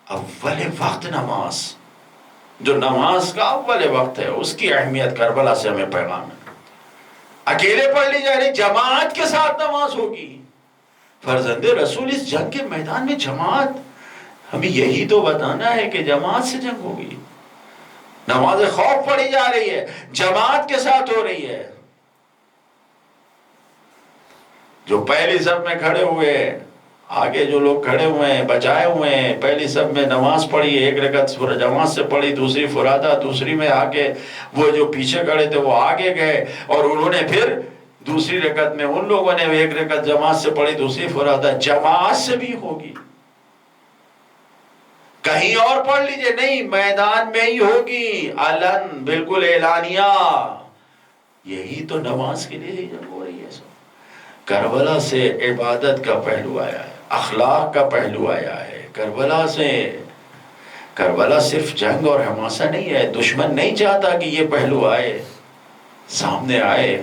[SPEAKER 2] اول وقت نماز. جو نماز کا اول وقت ہے اس کی اہمیت کربلا سے ہمیں پیغام ہے. اکیلے پڑھ لی جا رہی، جماعت کے ساتھ نماز ہوگی. فرزند رسول اس جنگ کے میدان میں جماعت، ہمیں یہی تو بتانا ہے کہ جماعت سے جنگ ہوگی. نماز خوف پڑھی جا رہی ہے، جماعت کے ساتھ ہو رہی ہے. جو پہلی صف میں کھڑے ہوئے، آگے جو لوگ کھڑے ہوئے ہیں بچائے ہوئے ہیں، پہلی صف میں نماز پڑھی، ایک رکعت جماعت سے پڑھی، دوسری فرادہ، دوسری میں آگے وہ جو پیچھے کھڑے تھے وہ آگے گئے، اور انہوں نے پھر دوسری رکعت میں ان لوگوں نے ایک رکعت جماعت سے پڑھی، دوسری فرادہ. جماعت سے بھی ہوگی. کہیں اور پڑھ لیجئے، نہیں، میدان میں ہی ہوگی، علن، بالکل اعلانیہ. یہی تو نماز کے لیے ہی جنگ ہو رہی ہے. کربلا سے عبادت کا پہلو آیا ہے، اخلاق کا پہلو آیا ہے. کربلا صرف جنگ اور حماسہ نہیں ہے. دشمن نہیں چاہتا کہ یہ پہلو آئے، سامنے آئے.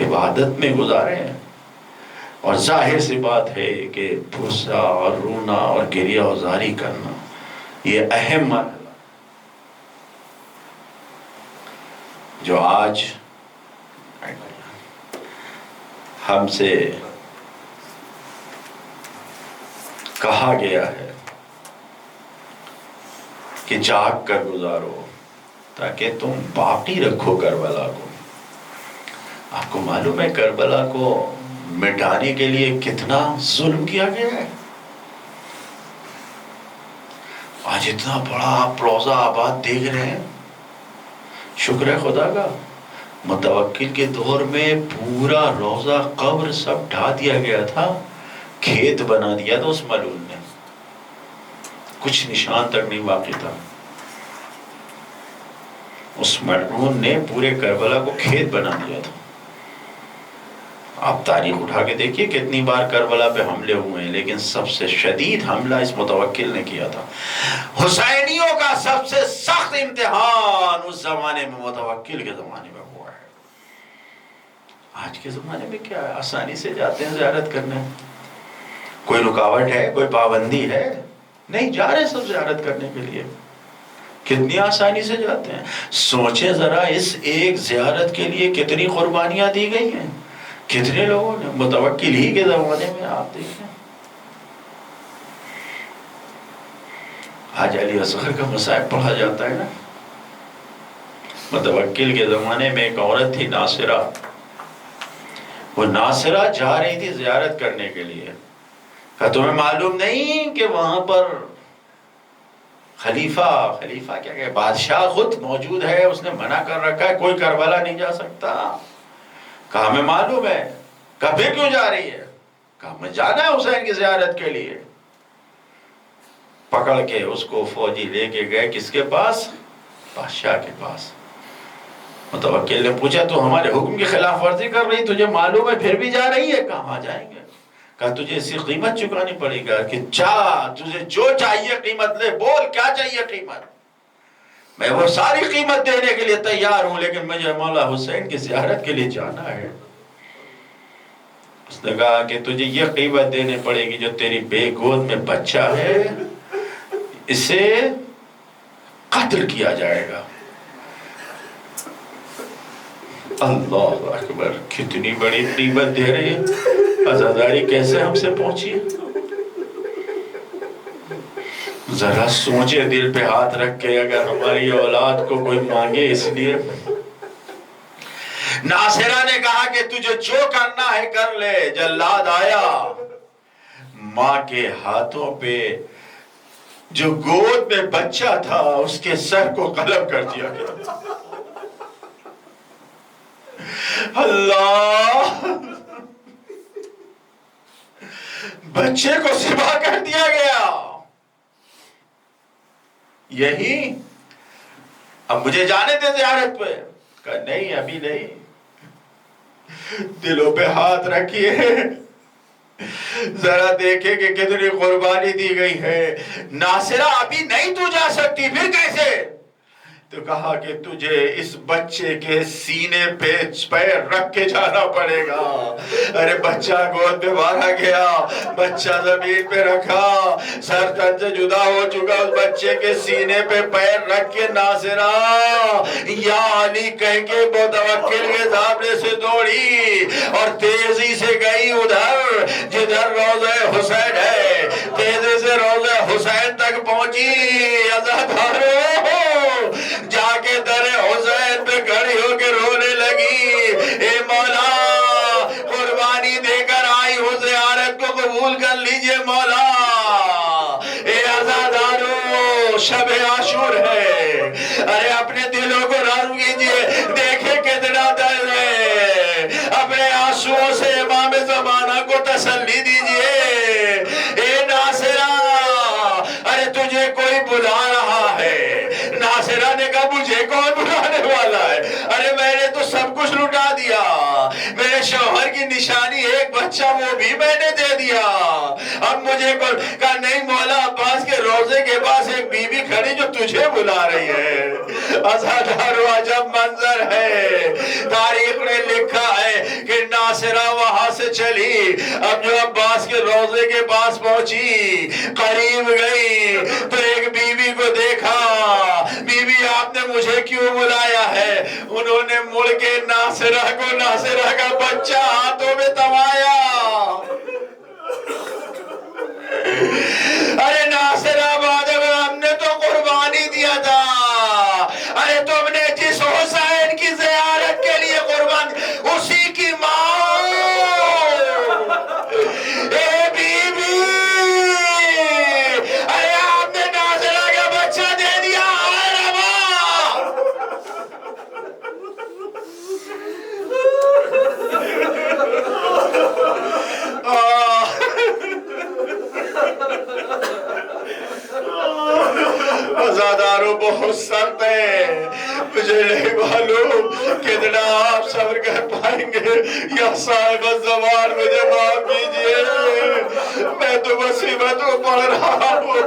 [SPEAKER 2] عبادت میں گزارے ہیں. اور ظاہر سی بات ہے کہ پھرسا اور رونا اور گریہ وزاری کرنا یہ اہم مرحلہ جو آج ہم سے کہا گیا ہے کہ جاگ کر گزارو تاکہ تم باقی رکھو کربلا کو۔ آپ کو معلوم ہے کربلا کو مٹانے کے لیے کتنا ظلم کیا گیا ہے؟ آج اتنا بڑا آپ روضہ آباد دیکھ رہے ہیں، شکر ہے خدا کا، متوکل کے دور میں پورا روضہ قبر سب ڈھا دیا گیا تھا، کھیت بنا دیا تھا اس ملعون نے، کچھ نشان تک نہیں باقی تھا۔ اس ملعون نے پورے کربلا کو کھیت بنا دیا تھا۔ آپ تاریخ اٹھا کے دیکھیے کتنی بار کربلا پہ حملے ہوئے ہیں، لیکن سب سے شدید حملہ اس متوکل نے کیا تھا۔ حسینیوں کا سب سے سخت امتحان اس زمانے میں متوکل کے زمانے میں ہوا ہے۔ آج کے زمانے میں کیا ہے، آسانی سے جاتے ہیں زیارت کرنے، کوئی رکاوٹ ہے، کوئی پابندی ہے؟ نہیں، جا رہے سب زیارت کرنے کے لیے، کتنی آسانی سے جاتے ہیں۔ سوچیں ذرا اس ایک زیارت کے لیے کتنی قربانیاں دی گئی ہیں، کتنے لوگوں نے، متوکل ہی کے زمانے میں آپ دیکھیں۔ آج علی اصغر کا مصائب پڑھا جاتا ہے نا، متوکل کے زمانے میں ایک عورت تھی ناصرہ، وہ ناصرہ جا رہی تھی زیارت کرنے کے لیے، کہا تمہیں معلوم نہیں کہ وہاں پر خلیفہ کیا کہ بادشاہ خود موجود ہے، اس نے منع کر رکھا ہے، کوئی کربلا نہیں جا سکتا۔ کہا ہمیں معلوم ہے۔ کہا پھر کیوں جا رہی ہے؟ کہا میں جانا ہے حسین کی زیارت کے لیے۔ پکڑ کے اس کو فوجی لے کے گئے کس کے پاس؟ بادشاہ کے پاس۔ متوکل نے پوچھا تو ہمارے حکم کی خلاف ورزی کر رہی، تجھے معلوم ہے پھر بھی جا رہی ہے؟ کہاں جائیں گے؟ کہا تجھے اس کی قیمت چکانی پڑے گا، کہ تجھے جو چاہیے قیمت لے، بول کیا چاہیے قیمت، میں وہ ساری قیمت دینے کے لیے تیار ہوں، لیکن مجھے مولا حسین کی زیارت کے لیے جانا ہے۔ اس نے کہا کہ تجھے یہ قیمت دینے پڑے گی، جو تیری بے گود میں بچہ ہے اسے قتل کیا جائے گا۔ اللہ اکبر، کتنی بڑی قیمت دے رہی ہے، عزاداری کیسے ہم سے پہنچی؟ ذرا سوچے دل پہ ہاتھ رکھ کے، اگر ہماری اولاد کو کوئی مانگے اس لیے۔ ناصرہ نے کہا کہ تجھے جو کرنا ہے کر لے۔ جلاد آیا، ماں کے ہاتھوں پہ جو گود میں بچہ تھا اس کے سر کو قلم کر دیا گیا۔ اللہ، بچے کو ذبح کر دیا گیا۔ یہی اب مجھے جانے دے زیارت پہ؟ کہا نہیں ابھی نہیں، دلوں پہ ہاتھ رکھیے، ذرا دیکھیں کہ کتنی قربانی دی گئی ہے۔ ناصرہ ابھی نہیں تو جا سکتی، پھر کیسے؟ تو کہا کہ تجھے اس بچے کے سینے پہ پیر رکھ کے جانا پڑے گا۔ ارے بچہ گود میں مارا گیا، بچہ زمین پہ رکھا، سر تن سے جدا ہو چکا، اس بچے کے سینے پہ پیر رکھ کے ناصرہ یا علی کہہ کے متوکل کے سامنے سے دوڑی اور تیزی سے گئی ادھر جدھر روضہ حسین ہے، تیزی سے روضہ حسین تک پہنچی۔ عزادارو جا کے در حسین پہ کھڑی ہو کے رونے لگی، اے مولا قربانی دے کر آئی ہوں، زیارت کو قبول کر لیجئے مولا۔ اے عزادارو شب عاشور ہے، ارے اپنے دلوں کو نرم کیجئے، دیکھیں کتنا درد ہے، اپنے آنسوؤں سے امام زمانہ کو تسلی دیجئے۔ اے ناصرہ ارے تجھے کوئی بلا رہا ہے۔ ناصرہ نے کہا مجھے کون بلانے والا ہے، ارے میں نے تو سب کچھ لٹا دیا، میرے شوہر کی نشانی ایک بچہ وہ بھی میں نے دے دیا، اب مجھے کون؟ کہا نہیں مولا عباس کے روضے کے پاس ایک بی بی کھڑی جو تجھے بلا رہی ہے۔ عزادارو عجب منظر ہے، تاریخ نے لکھا ہے کہ ناصرہ وہاں سے چلی، اب جو عباس کے روضے کے پاس پہنچی، قریب گئی تو ایک بی بی کیوں بلایا ہے؟ انہوں نے مڑ کے ناصرہ کو ناصرہ کا بچہ ہاتھوں میں تھمایا. ارے ناصرہ بادل ہم نے تو قربانی دیا تھا. ارے تم نے جس حسین کی زیارت کے لیے قربان اسی کی ماں اے بی بی. ارے آپ نے ناصرہ کا بچہ دے دیا. ازاداروں بہت سخت ہے. مجھے نہیں معلوم کتنا آپ صبر کر پائیں گے. یا صاحب الزمان مجھے معاف کیجئے. میں تو مصیبتوں پڑھ رہا ہوں.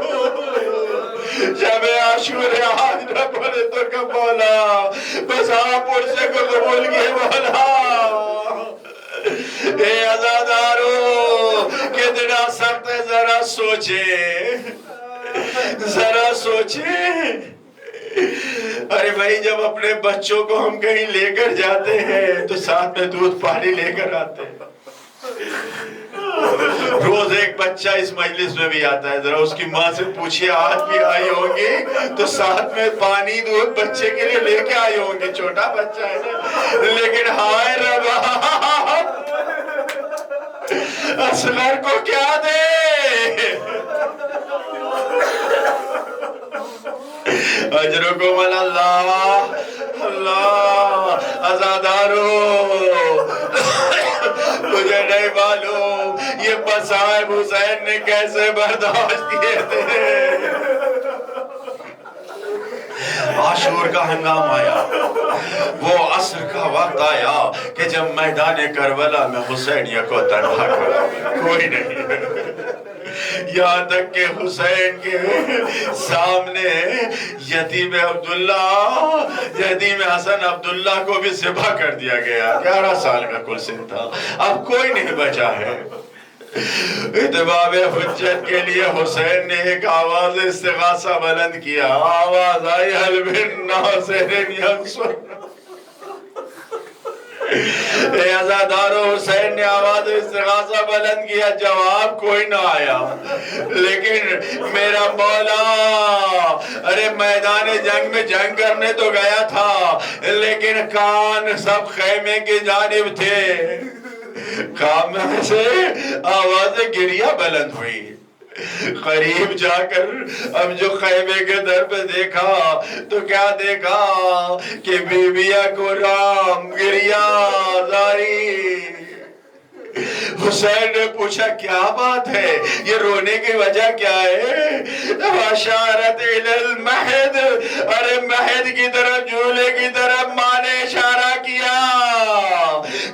[SPEAKER 2] شب عاشورہ آج نہ پڑھے تو کب مولا. بس آپ پرسے کو قبول کیے مولا. اے ازاداروں کتنا سخت ہے. ذرا سوچیں ذرا سوچیں. ارے بھائی جب اپنے بچوں کو ہم کہیں لے کر جاتے ہیں تو ساتھ میں دودھ پانی لے کر آتے ہیں. روز ایک بچہ اس مجلس میں بھی آتا ہے. ذرا اس کی ماں سے پوچھئے آج بھی آئی ہوں گی تو ساتھ میں پانی دودھ بچے کے لیے لے کے آئی ہوں گی. چھوٹا بچہ ہے نا. لیکن ہائے ربا اصغر کو کیا دے. اجرکم اللہ. اللہ ازادارو مجھے نہیں معلوم یہ مصائب حسین نے کیسے برداشت کیے تھے. عاشور کا ہنگام آیا. وہ عصر کا وقت آیا کہ جب میدان کربلا میں حسین کو تنہا کھڑا کوئی نہیں. یہاں تک کہ حسین کے سامنے یتیم عبداللہ یتیم حسن عبداللہ کو بھی ذبح کر دیا گیا. 11 سال کا کل سن تھا. اب کوئی نہیں بچا ہے. اتباب حجت کے لیے حسین نے ایک آواز استغاثہ بلند کیا. آواز آئی حل بن ناصر ینصر. اے ازادارو حسین نے آواز استغاثہ بلند کیا. جواب کوئی نہ آیا. لیکن میرا مولا ارے میدان جنگ میں جنگ کرنے تو گیا تھا لیکن کان سب خیمے کی جانب تھے. خیمے سے آواز گریہ بلند ہوئی. قریب جا کر اب جو خیمے کے در پہ دیکھا تو کیا دیکھا کہ بیویہ کو رام گریہ زاری. حسین نے پوچھا کیا بات ہے یہ رونے کی وجہ کیا ہے؟ وَشَارَتْ إِلَى الْمَحِدِ. ارے مہد کی طرف جھولے کی طرف ماں نے اشارہ کیا.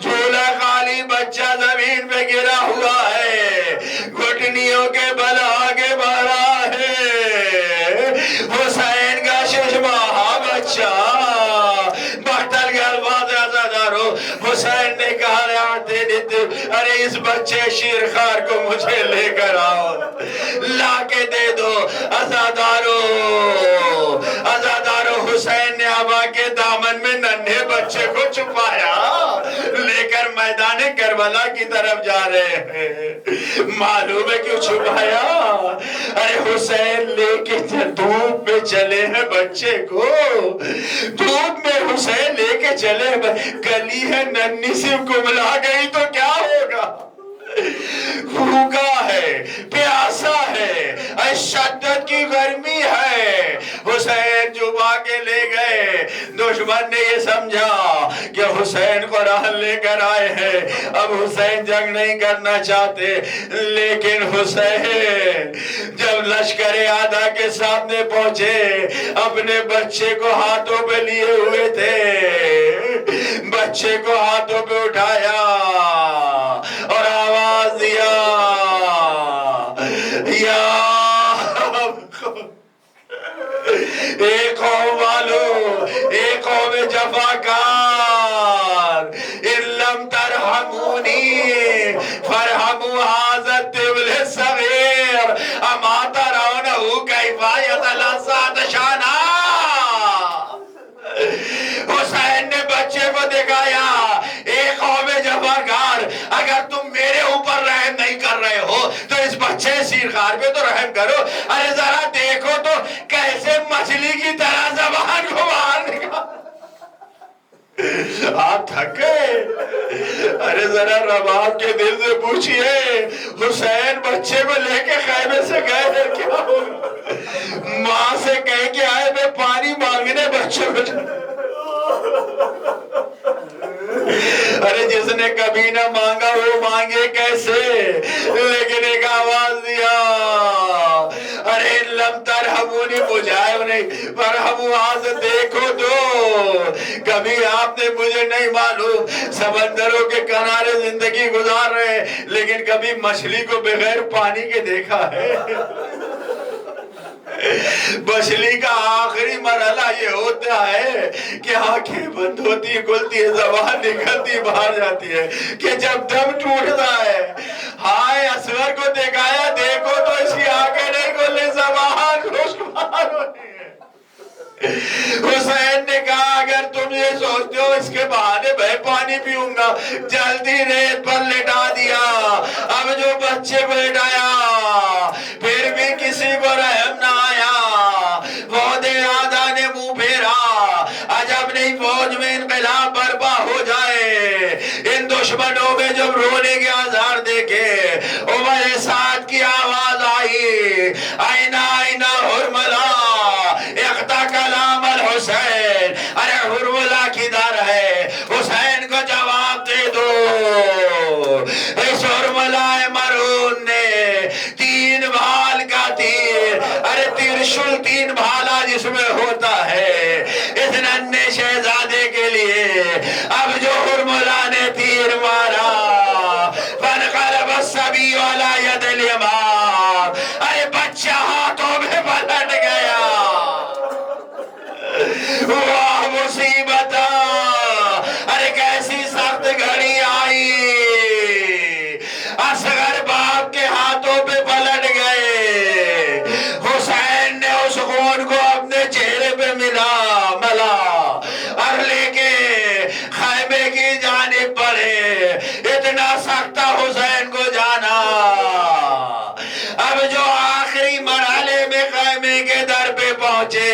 [SPEAKER 2] جھولا خالی بچہ زمین پہ گرا ہوا ہے. گھٹنیوں کے بل آگے بڑھا ہے. حسین کا 6 ماہ بچہ بہتر کے الفاظ ازادارو حسین نے کہا ارے اس بچے شیرخوار کو مجھے لے کر آؤ. لا کے دے دو. ازادارو حسین نے ابا کے دامن میں ننھے بچے کو چھپایا لے کر میدان کربلا کی طرف جا رہے ہیں. معلوم ہے کیوں چھپایا؟ ارے حسین لے کے دھوپ میں چلے ہیں بچے کو. دھوپ میں حسین لے کے چلے گلی ہے ننھی سی کملا گئی تو کیا ہوگا؟ بھوکا ہے پیاسا ہے شدت کی گرمی ہے. حسین چھپا کے لے گئے. دشمن نے یہ سمجھا کہ حسین کو راہ لے کر آئے ہیں. اب حسین جنگ نہیں کرنا چاہتے لیکن حسین جب لشکر آدھا کے سامنے پہنچے اپنے بچے کو ہاتھوں پہ لیے ہوئے تھے. بچے کو ہاتھوں پہ اٹھایا اور آواز دیا یا اے قوم والو اے قوم جفاکار ان لم ترحمونی فرحموا هذا الطفل الصغير اما ترونه كيف يتلذذ شانا. کرو. ارے ذرا دیکھو تو کیسے مچھلی کی طرح زبان کو باہر نکال. آپ تھک گئے. ارے ذرا رباب کے دل سے پوچھئے حسین بچے کو لے کے خیمے سے گئے ہیں کیا ہوگا؟ ماں سے کہہ کے آئے میں پانی مانگنے بچے کو. ارے جس نے کبھی نہ مانگا وہ مانگے کیسے؟ لیکن ایک آواز دیا ارے لم ترحمونی بجائے انہیں فرحمو آج دیکھو تو کبھی آپ نے مجھے نہیں معلوم سمندروں کے کنارے زندگی گزار رہے لیکن کبھی مچھلی کو بغیر پانی کے دیکھا ہے؟ مچھلی کا آخری مرحلہ یہ ہوتا ہے کہ آنکھیں بند ہوتی کھلتی ہے زبان نکلتی باہر جاتی ہے کہ جب دم ٹوٹتا ہے. ہائے اصغر کو دکھایا دیکھو تو اس کی آنکھیں نہیں کھلنے زبان خشک باہر ہوتی ہے. حسین نے کہا اگر تم یہ سوچتے ہو اس کے بہانے میں پانی پیوں گا جلدی ریت پر لٹا دیا. اب جو بچے کو لٹایا پھر بھی کسی کو رحم نہ آیا. فوج آدھا نے منہ پھیرا عجب نہیں فوج میں انقلاب برپا ہو جائے. ان دشمنوں میں جب رونے کے آثار دیکھے عمر سعد کی آواز آئی آئینہ آئینہ حرملہ اقتا کلام الحسین. ارے حرملہ کدھر ہے حسین کو جواب دے دو. اس حرملہ مرہون نے 3 بھال کا تیر ارے ترشل 3 بھالا جس میں ہوتا ہے اس ننھے شہزادے کے لیے. اب جو حرملہ نے تیر مارا فانقلب الصبی علی ید الامام. ارے بچہ ہاتھوں میں پلٹ گیا. واہ مصیبت ارے کیسی سخت گھڑی آئی. اصغر باپ کے ہاتھوں پہ پلٹ گئے. حسین نے اس خون کو اپنے چہرے پہ ملا اور لے کے خیمے کی جانب بڑھے. اتنا سخت حسین کو جانا. اب جو آخری مرحلے میں خیمے کے در پہ پہنچے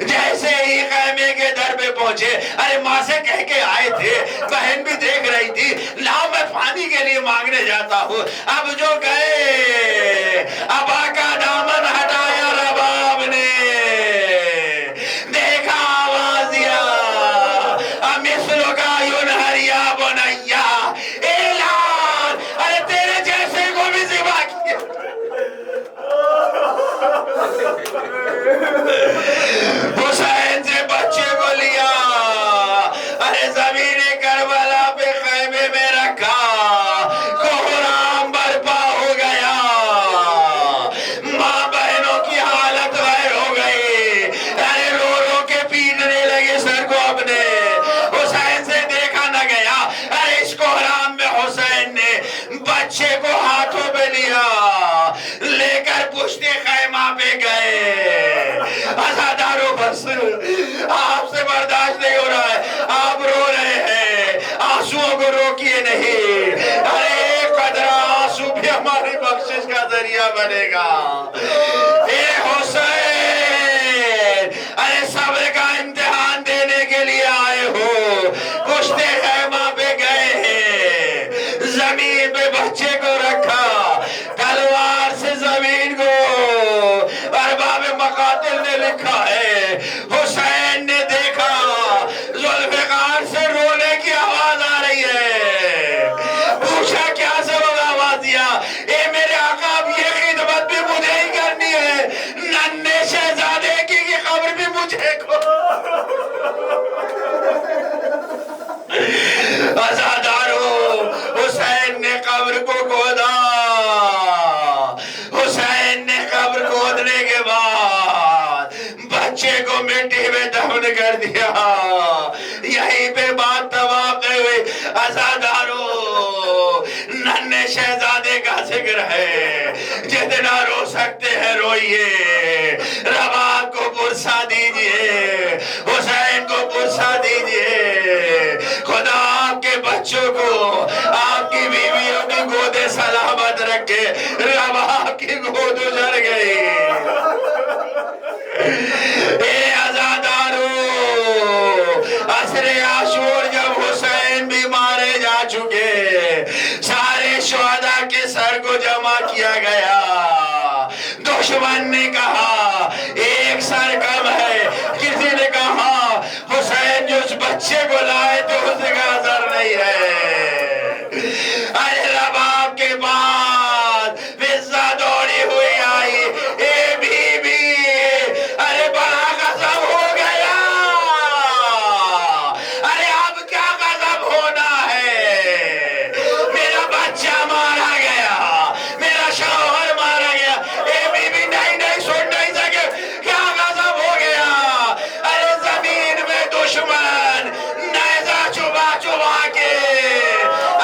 [SPEAKER 2] جیسے ہی خیمے کے در پہ پہنچے ارے ماں سے کہہ کے آئے تھے بہن بھی دیکھ رہی تھی لاؤ میں پانی کے لیے مانگنے جاتا ہوں. اب جو گئے ابا کا دامن ہٹایا رباب نے دیکھا آواز دیا مثلو کا ینہریا بنیا اعلان. ارے تیرے جیسے کو بھی ذبح کیا. حسین سے بچے کو لیا ارے زمین کربلا پہ خیمے میں رکھا. کوہرام برپا ہو گیا. ماں بہنوں کی حالت غیر ہو گئی. ارے رو رو کے پیٹنے لگے سر کو اپنے. حسین سے دیکھا نہ گیا. ارے اس کوہرام میں حسین نے بچے کو ہاتھوں پہ لیا لے کر پشت خیمہ پہ گئے. عزادارو بس آپ سے برداشت نہیں ہو رہا ہے. آپ رو رہے ہیں آنسوؤں کو روکیے نہیں. ارے ایک قطرہ آنسو بھی ہماری بخشش کا ذریعہ بنے گا. اے حسین ارے صبر کا امتحان دینے کے لیے آئے ہو. پشت خیمہ پہ گئے ہیں زمین پہ بچے کو رکھا تلوار سے زمین کو ارباب مقاتل نے لکھا ہے. حسین نے دیکھا ذوالفقار سے رونے کی آواز آ رہی ہے. پوچھا کیا سبب آواز دیا اے میرے آقا اب یہ خدمت بھی مجھے ہی کرنی ہے. ننھے شہزادے کی قبر بھی مجھے کو. عزادارو حسین نے قبر کو کھودا. حسین نے قبر کھودنے کے بعد بچے کو مٹی میں دفن کر دیا. یہیں پہ بات تمام نہیں ہوئی. عزادارو ننھے شہزادے کا ذکر ہے. جتنا رو سکتے ہیں روئیے. رباب کو پرسا دیجئے. حسین کو پرسا دیجئے. خدا آپ کے بچوں کو آپ کی بیویوں کی گودے سلامت رکھے، ربا کی گود اجڑ گئی۔ اے عزادارو، عصر عاشور جب حسین بھی مارے جا چکے، سارے شہداء کے سر کو جمع کیا گیا، دشمن نے کہا ایک سر کم ہے، کسی نے کہا حسین جو اس بچے کو لائے تو اس کا سر نہیں ہے۔ ارے رباب کے بعد فضہ دوڑی ہوئی آئی، اے بی بی، ارے بڑا غضب ہو گیا، ارے اب کیا غضب ہونا ہے، میرا بچہ مارا گیا، میرا شوہر مارا گیا، اے بی بی نہیں سن نہیں سکے، کیا غضب ہو گیا، ارے زمین میں دشمن نیزہ چبا چبا کے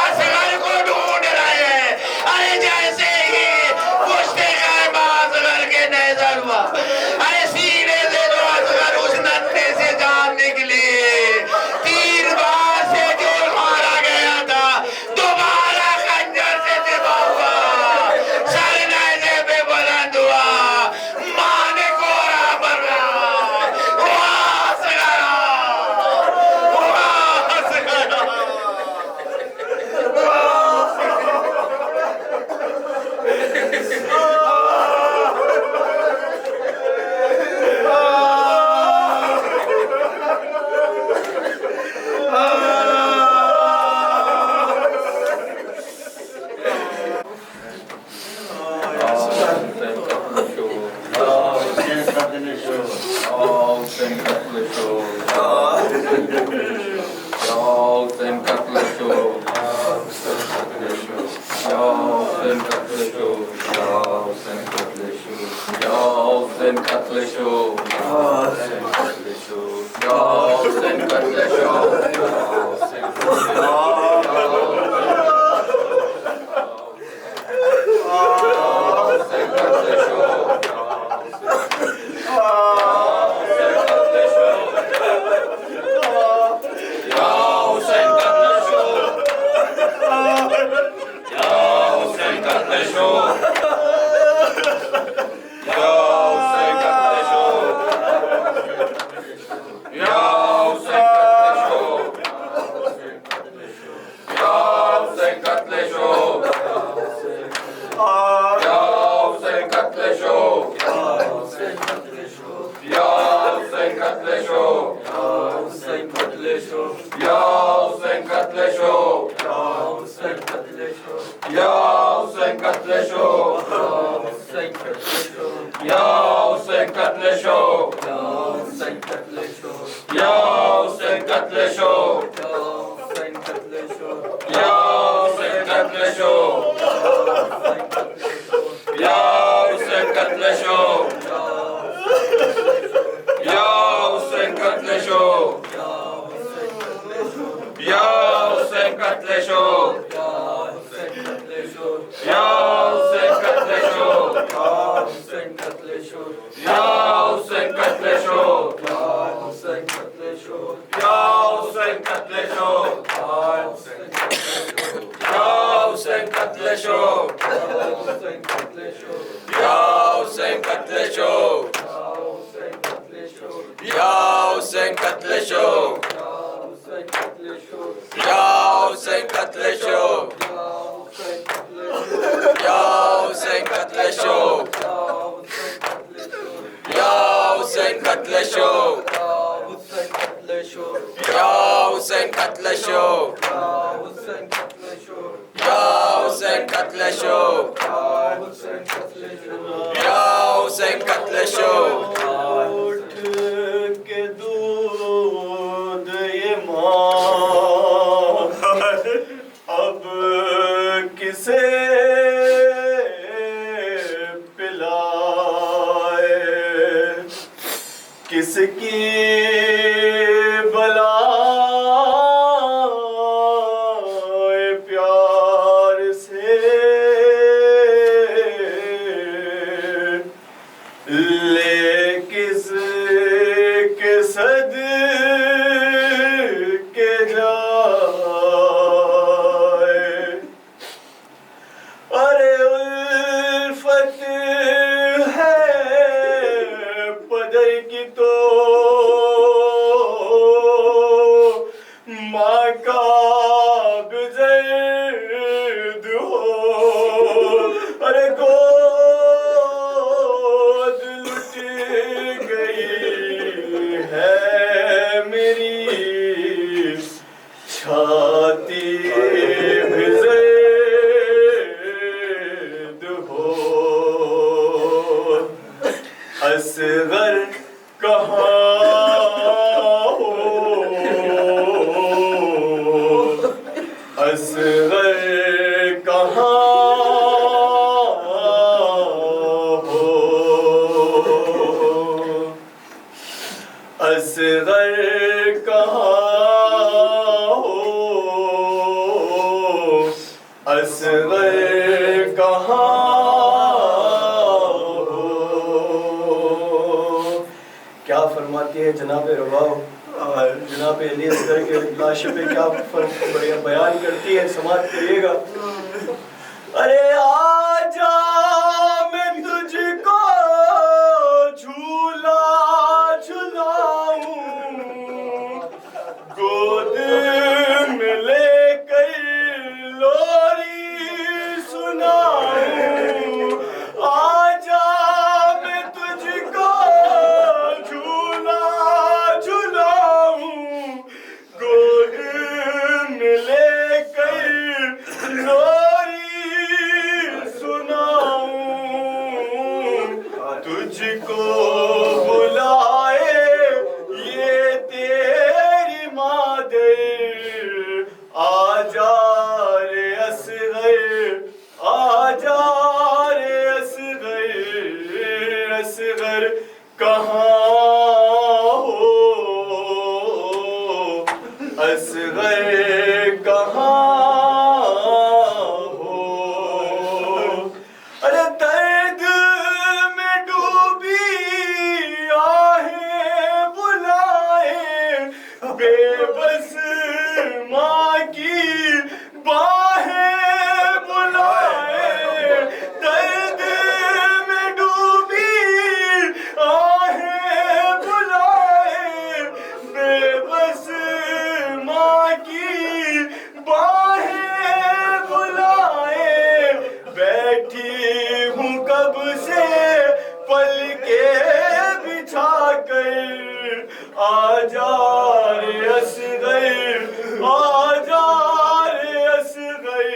[SPEAKER 2] اصغر کو ڈھونڈ رہے ہیں، ارے جیسے ہی پشت خیمہ اصغر کے نیزہ ہوا، ارے سینے سے جو اصغر اس ننھے سے جان نکلی، تیر بار سے جو مارا گیا تھا دوبارہ خنجر سے ذبح ہوا، سر نیزے پہ بلند ہوا، ماں نے کوڑا بھرا، واہ اصغر، واہ اصغر۔
[SPEAKER 1] کس کی بلا پیار سے لے کس کے صد کے جائے اصغر کہاں ہو اصغر کہاں ہو اصغر کہاں ہو اصغر کہاں ہو. کیا فرماتی ہے جناب رباؤ جناب علی اصغر کے لاشے پہ کیا بیان کرتی ہے, سماعت کریے گا. ارے آجا میں تجھ کو جھولا جھلاؤں گود میں لے کر لوری سناؤں. آجا میں تجھ کو جھولا جھلاؤں گود میں لے کر لوری سناؤں. تجھ کو بلائے یہ تیری مادر, آجا رے اصغر آجا رے اصغر اصغر کہاں ہو اصغر کہاں ہو. ارے درد میں ڈوبی آہیں بلائے بے بس ماں کی باہیں بلائے. درد میں ڈوبی آہیں بلائے بے بس ماں کی باہیں بلائے. بیٹھی ہوں کب سے پل کے بچھا کر, آجا رے اصغر آجا رے اصغر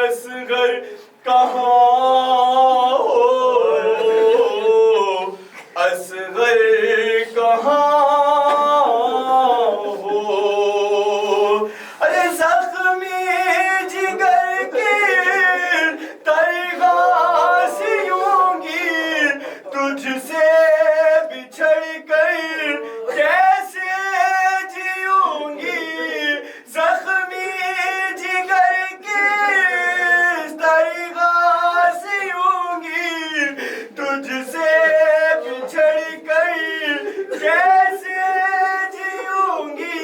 [SPEAKER 1] اصغر کہاں ہو اصغر کہاں ہو. ارے زخمی جگر کی ترغا سی ہوں گی تجھ سے بچھڑ کر کیسے جیوں گی. زخمی جگر کی ترغا سی ہوں گی تجھ سے بچھڑ کر کیسے جیوں گی.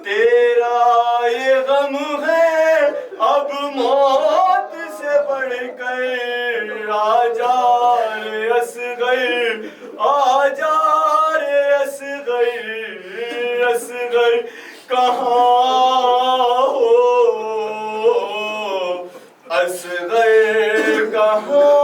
[SPEAKER 1] تیرا یہ غم ہے اب موت سے بڑھ کر, آجا رے اصغر آجا رے اصغر اصغر کہاں ہو اصغر کہاں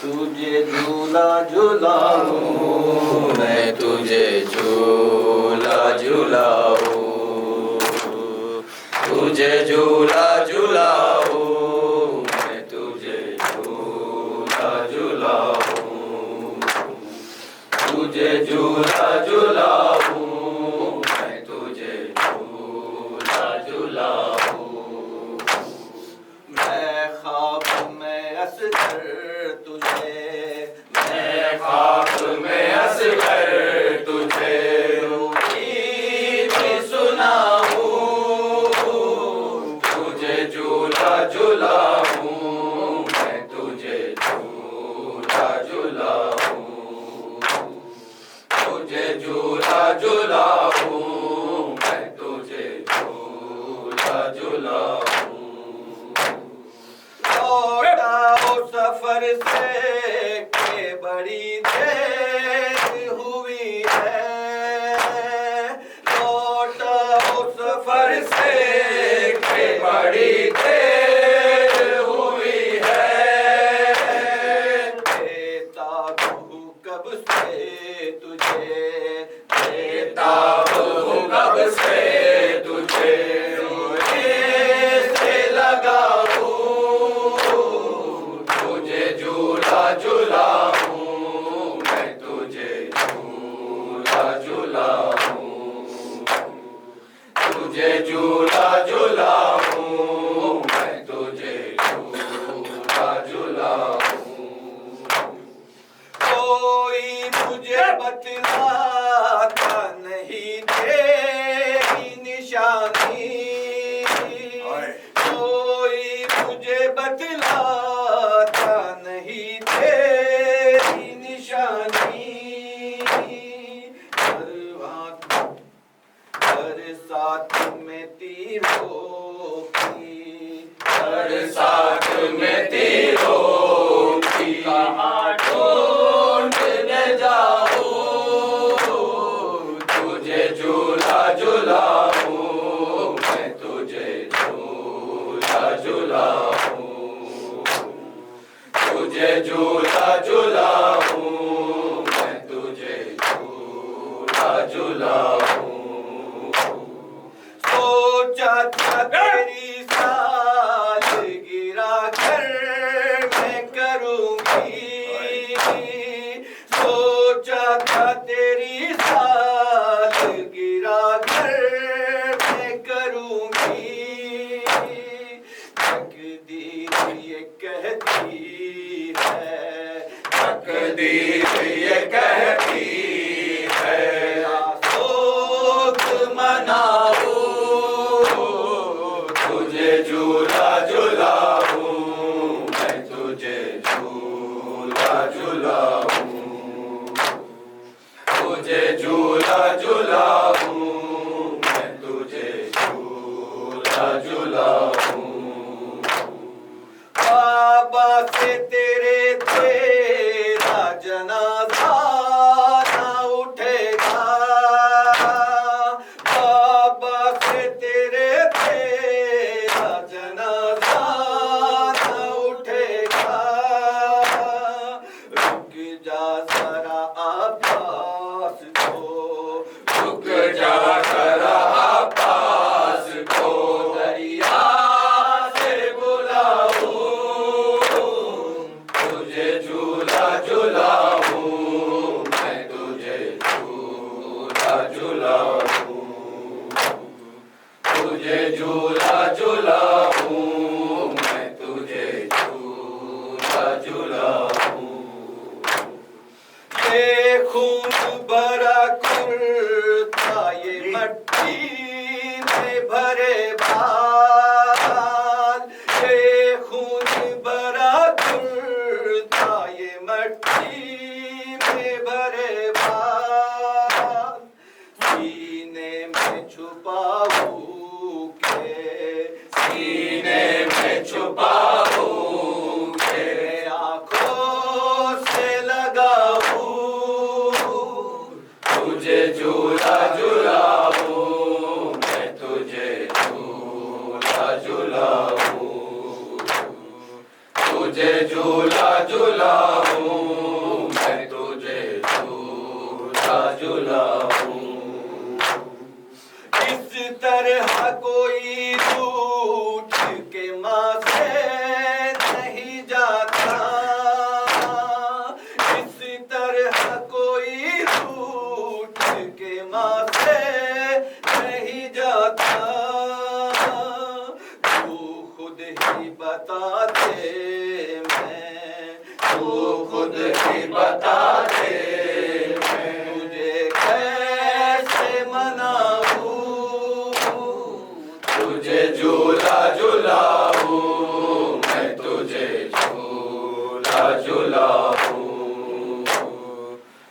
[SPEAKER 1] تجھے جھولا جھلاؤں میں تجھے جھولا جھلاؤں تجھے جھولا جھلاؤں میں تجھے جھولا جھلاؤں تجھے جھولا جھلاؤں میں تجھے جھولا جھلاؤں. میں خواب میں اصغر تجھے
[SPEAKER 3] سفر سے کہ بڑی دیر ہوئی ہے، لوٹا اس سفر سے کہ بڑی دیر ہوئی ہے، دیتا ہوں کب سے تجھے، دیتا ہوں کب سے تجھے، روئے سے لگاؤں تجھے جھولا جھولاؤں، میں تجھے جھولا جھولاؤں، تجھے جھولا جھولاؤں، میں تجھے جھولا جھولاؤں، کوئی مجھے بتلاتا نہیں تیری نشانی، کوئی مجھے بتلاتا نہیں تیری نشانی، ہر ساتھ میں تیروں کی، ہر ساتھ میں تیروں کی، کہاں ڈھونڈنے جاؤں تجھے جھولا جھولاؤں، میں تجھے جھولا جھولاؤں، تجھے جھولا جھولاؤں، میں تجھے جھولا جھولاؤں، سوچا تھا تیری سالگرہ گھر میں کروں گی، سوچا تھا تیری سالگرہ گھر میں کروں گی، تقدیر یہ کہتی ہے، تقدیر یہ کہتی ہے، سوگ مناؤں تجھے جھولا جھولاؤں، میں تجھے جھولا جھولاؤں، تجھے جھولا جھولاؤں، میں تجھے جھولا جھولاؤں، بابا سے تیرے تیرا جنازہ نہ اٹھے گا، بابا سے تیرے تیرا جنازہ نہ اٹھے گا، رک جا ذرا عباس کو، رک جا ذرا عباس کو، دریا سے بلاؤں تجھے جھولا جھولاؤں، میں تجھے جھولا جھولاؤں، تجھے جھولا جھولاؤں، میں تجھے جھولا جھولاؤں، یہ خون بھرا کرتا یہ مٹی میں بھرے بال، یہ خون بھرا کرتا یہ مٹی میں بھرے بال، سینے میں چھپاؤں کے، سینے میں چھپاؤں کے، آنکھوں سے لگاؤں تجھے جھولا جھولاؤں، میں تجھے جھولا جھولاؤں، تجھے جھولا جھولاؤں، میں تجھے جھولا جھولاؤں، اس طرح کوئی روٹھ کے ماں سے نہیں جاتا، اس طرح کوئی روٹھ کے ماں سے نہیں جاتا، تو خود ہی بتا دے، تو خود ہی بتا دے، میں تجھے کیسے مناؤں، تجھے جھولا جھولاؤں، میں تجھے جھولا جھولاؤں،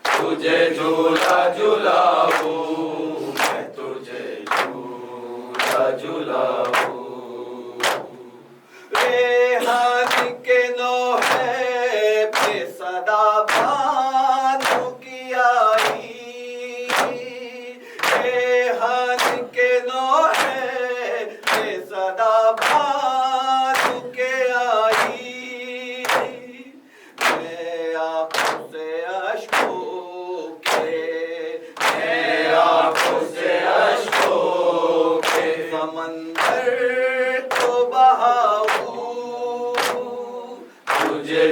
[SPEAKER 3] تجھے جھولا جھولاؤں، میں تجھے جھولا جھولاؤں، ریحان کے نوحے